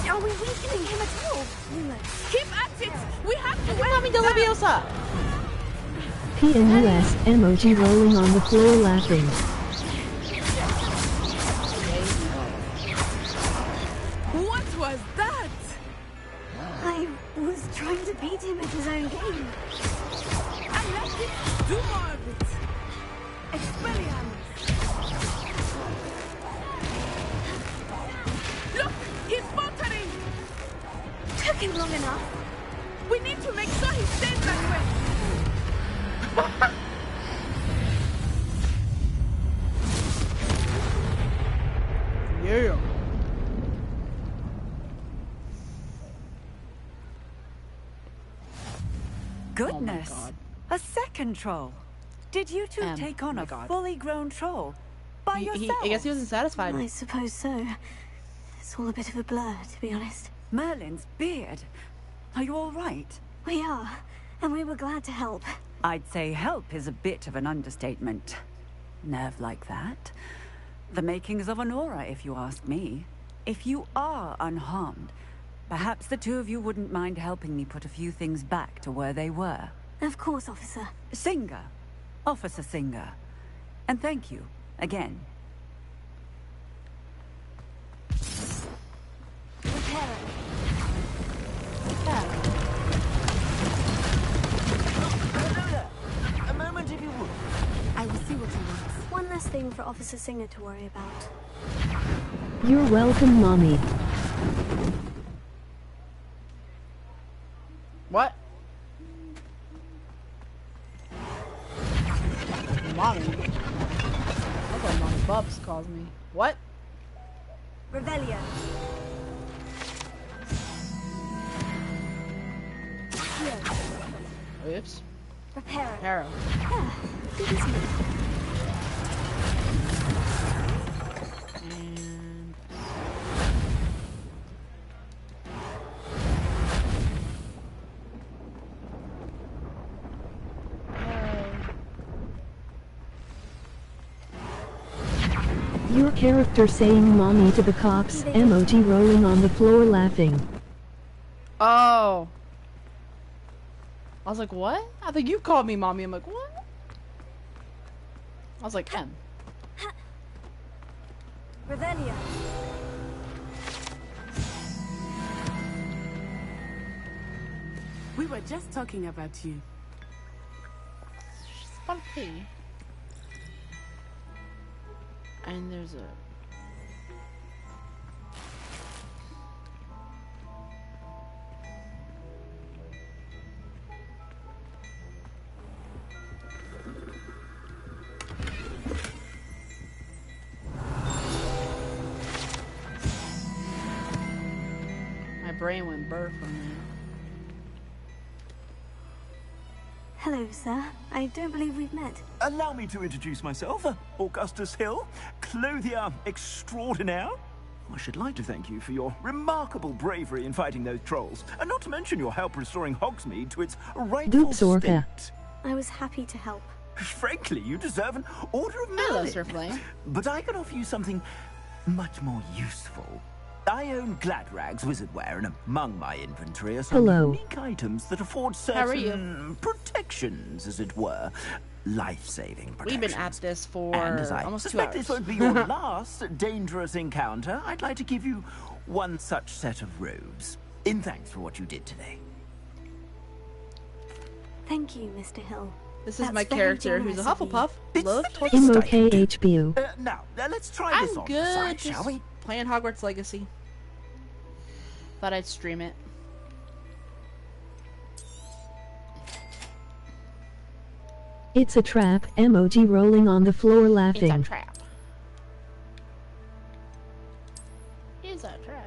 Are we weakening him at all?
Keep at it! We have to
Wait, Mami de Leviosa!
PNUS emoji rolling on the floor laughing.
What was that?
I was trying to beat him at his own game.
And let him do more of it. Expelliarmus. Look, he's faltering.
Took him long enough.
We need to make sure he stays that way.
Yeah.
Goodness!
Oh
A second troll. Did you two take on
oh
a
God.
fully grown troll? By yourself?
I guess he wasn't satisfied.
I suppose so. It's all a bit of a blur, to be honest.
Merlin's beard. Are you all right?
We are, and we were glad to help.
I'd say help is a bit of an understatement. Nerve like that. The makings of an aura, if you ask me. If you are unharmed, perhaps the two of you wouldn't mind helping me put a few things back to where they were.
Of course, officer.
Singer. Officer Singer. And thank you, again.
Repairer.
A moment if you would.
I will see what he wants.
One less thing for Officer Singer to worry about.
You're welcome, Mommy.
What? Mommy. That's what Mommy Bubs calls me. What?
Revelio.
Oops.
Repairer.
Arrow.
Yeah, good as new.
And
Your character saying mommy to the cops, emoji rolling on the floor laughing.
oh. I was like, what? I think you called me mommy. I'm like, what? I was like, M.
Revelio.
We were just talking about you.
Spelled P. And there's a... My brain went burr from
Hello, sir. I don't believe we've met.
Allow me to introduce myself, Augustus Hill, clothier extraordinaire. I should like to thank you for your remarkable bravery in fighting those trolls, and not to mention your help restoring Hogsmeade to its rightful state.
I was happy to help.
Frankly, you deserve an Order of Merit. But I can offer you something much more useful. I own Gladrag's wizardware, and among my inventory are some unique items that afford certain protections, as it were. Life-saving protections.
We've been at this for
and as I
almost 2
suspect
hours.
this won't be your last dangerous encounter, I'd like to give you one such set of robes, in thanks for what you did today.
Thank you, Mr. Hill.
This is my character who's a Hufflepuff. Love
MOKHBU.
Now, let's try this
I'm
on
good.
the side,
Just
shall we?
playing Hogwarts Legacy. Thought I'd stream it.
It's a trap. Emoji rolling on the floor laughing.
It's a trap. It's a trap.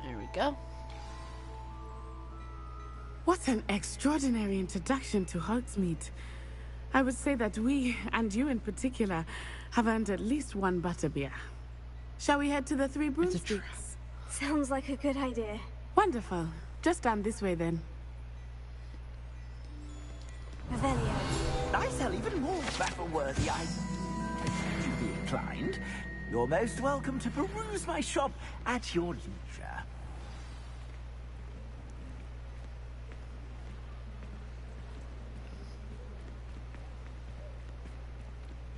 There we go.
What an extraordinary introduction to Hogsmeade. I would say that we, and you in particular, have earned at least one butterbeer. Shall we head to the Three Broomsticks?
Sounds like a good idea.
Wonderful. Just down this way then.
Revelio.
I sell even more battle-worthy items. If you be inclined, you're most welcome to peruse my shop at your leisure.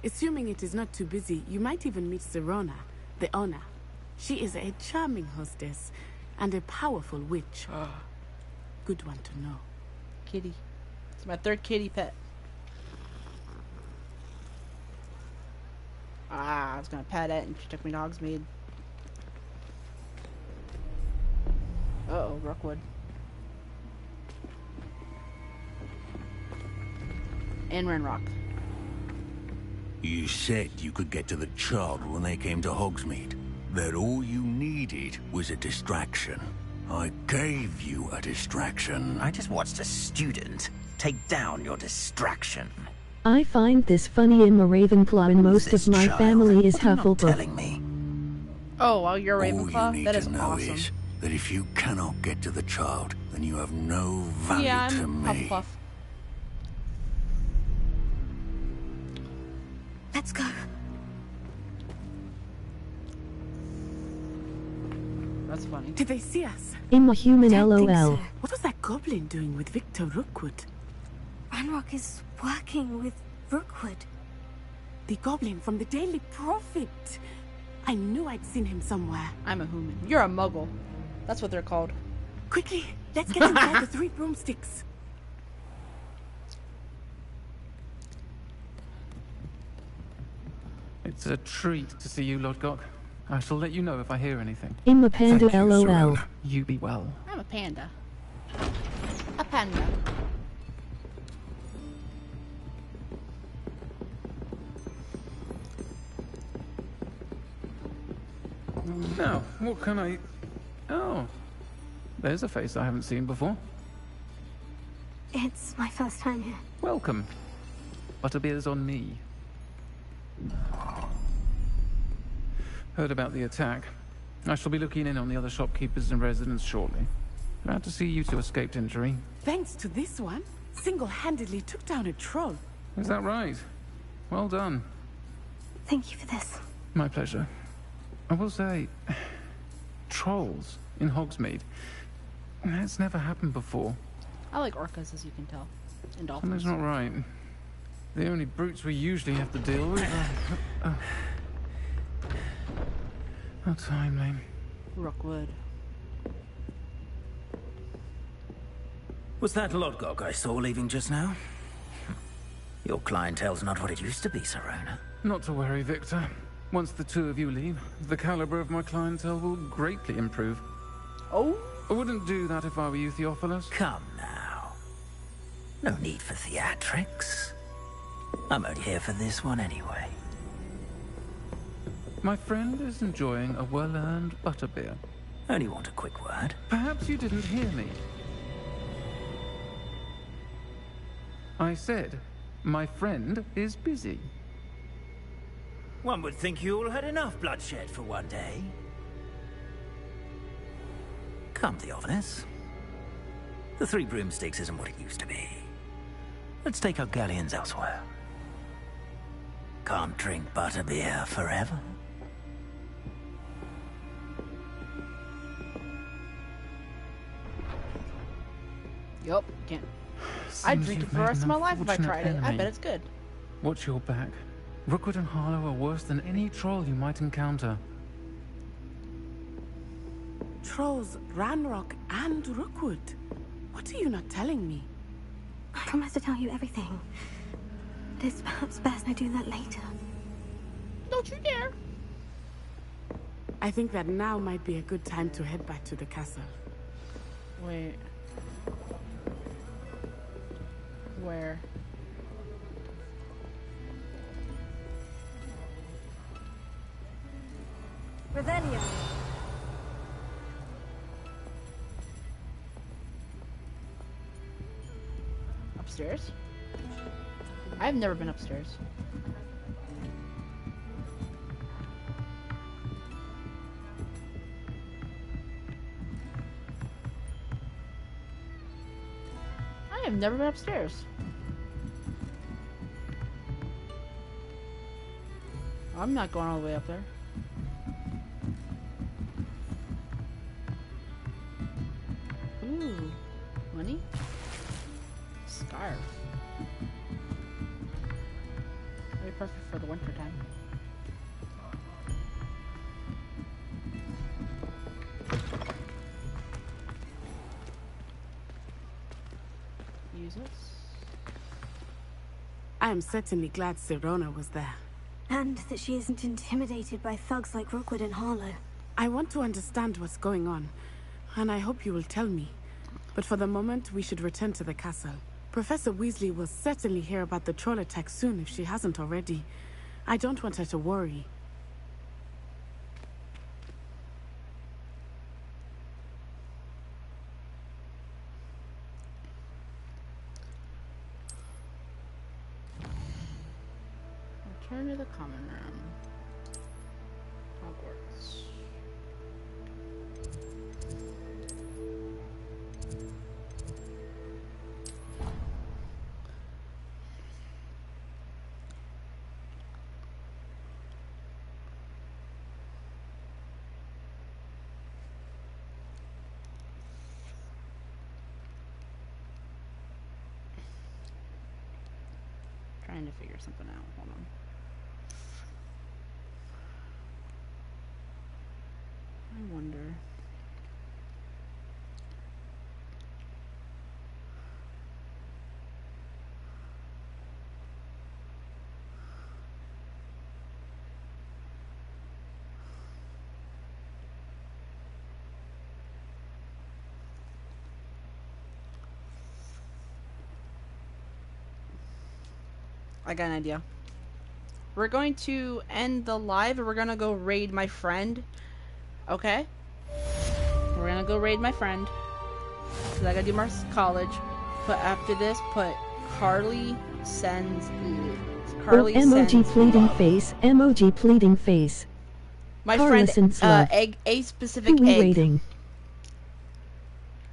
Assuming it is not too busy, you might even meet Serona, the owner. She is a charming hostess and a powerful witch. Good one to know.
Kitty. It's my 3rd kitty pet. I was gonna pet it and she took me to Hogsmeade. Uh-oh, Rookwood. And Renrock.
You said you could get to the child when they came to Hogsmeade. That all you needed was a distraction. I gave you a distraction.
I just watched a student take down your distraction.
I find this funny. I'm a Ravenclaw and most of my family is Hufflepuff.
Oh, well, you're
All you
Ravenclaw?
need
That is
to know
awesome.
is that if you cannot get to the child, then you have no value
Yeah,
to
I'm
me.
Hufflepuff.
Let's go.
That's funny.
Did they see us?
I'm a human LOL.
What was that goblin doing with Victor Rookwood?
Ranrock is working with Rookwood.
The goblin from the Daily Prophet. I knew I'd seen him somewhere.
I'm a human. You're a muggle. That's what they're called.
Quickly, let's get inside the Three Broomsticks.
It's a treat to see you, Lodgok. I shall let you know if I hear anything.
I'm a panda LOL.
You be well.
I'm a panda. A panda.
Now, what can I... Oh. There's a face I haven't seen before.
It's my first time here.
Welcome. Butterbeer's on me. Heard about the attack. I shall be looking in on the other shopkeepers and residents shortly. Glad to see you two escaped injury.
Thanks to this one, single-handedly took down a troll.
Is that right? Well done.
Thank you for this.
My pleasure. I will say, trolls in Hogsmeade. That's never happened before.
I like orcas, as you can tell. And dolphins.
Something's not right. The only brutes we usually have to deal with are... How timely.
Rookwood.
Was that Lodgok I saw leaving just now? Your clientele's not what it used to be, Serona.
Not to worry, Victor. Once the two of you leave, the caliber of my clientele will greatly improve.
Oh?
I wouldn't do that if I were you, Theophilus.
Come now. No need for theatrics.
I'm only here for this one anyway.
My friend is enjoying a well-earned butterbeer.
Only want a quick word.
Perhaps you didn't hear me. I said, my friend is busy.
One would think you all had enough bloodshed for one day. Come, Theophilus. The Three Broomsticks isn't what it used to be. Let's take our galleons elsewhere. Can't drink butterbeer forever.
Yup, can't. I'd drink it for the rest of my life if I tried it. I bet it's good.
Watch your back. Rookwood and Harlow are worse than any troll you might encounter.
Trolls, Ranrock, and Rookwood. What are you not telling me?
I promise to tell you everything. But it's perhaps best I do that later.
Don't you dare.
I think that now might be a good time to head back to the castle.
Wait. Where?
Revelio.
Upstairs? I've never been upstairs. I have never been upstairs. I'm not going all the way up there. Ooh, money? Scarf. That'd be perfect for the winter time. Use this.
I am certainly glad Sirona was there.
And that she isn't intimidated by thugs like Rookwood and Harlow.
I want to understand what's going on, and I hope you will tell me. But for the moment, we should return to the castle. Professor Weasley will certainly hear about the troll attack soon if she hasn't already. I don't want her to worry.
Return to the common room. Hogwarts. Trying to figure something out. Hold on. I wonder. I got an idea. We're going to end the live and we're gonna go raid my friend. Okay? We're gonna go raid my friend. Cause I gotta do more college. But after this, put Carly sends. Carly
emoji
sends
pleading
love.
face. Emoji pleading face.
My
Carla
friend,
sends love.
egg, a specific
Who we
egg.
rating?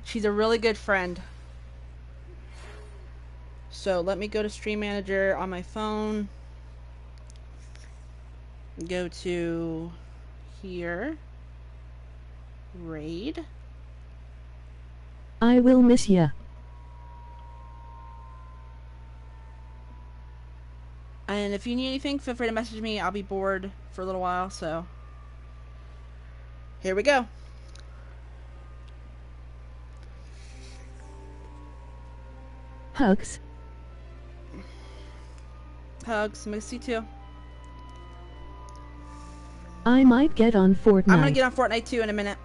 She's a really good friend. So let me go to Stream Manager on my phone. Go to here. Raid.
I will miss ya.
And if you need anything, feel free to message me. I'll be bored for a little while, so here we go.
Hugs.
Hugs, miss you too.
I might get on Fortnite.
I'm gonna get on Fortnite too in a minute.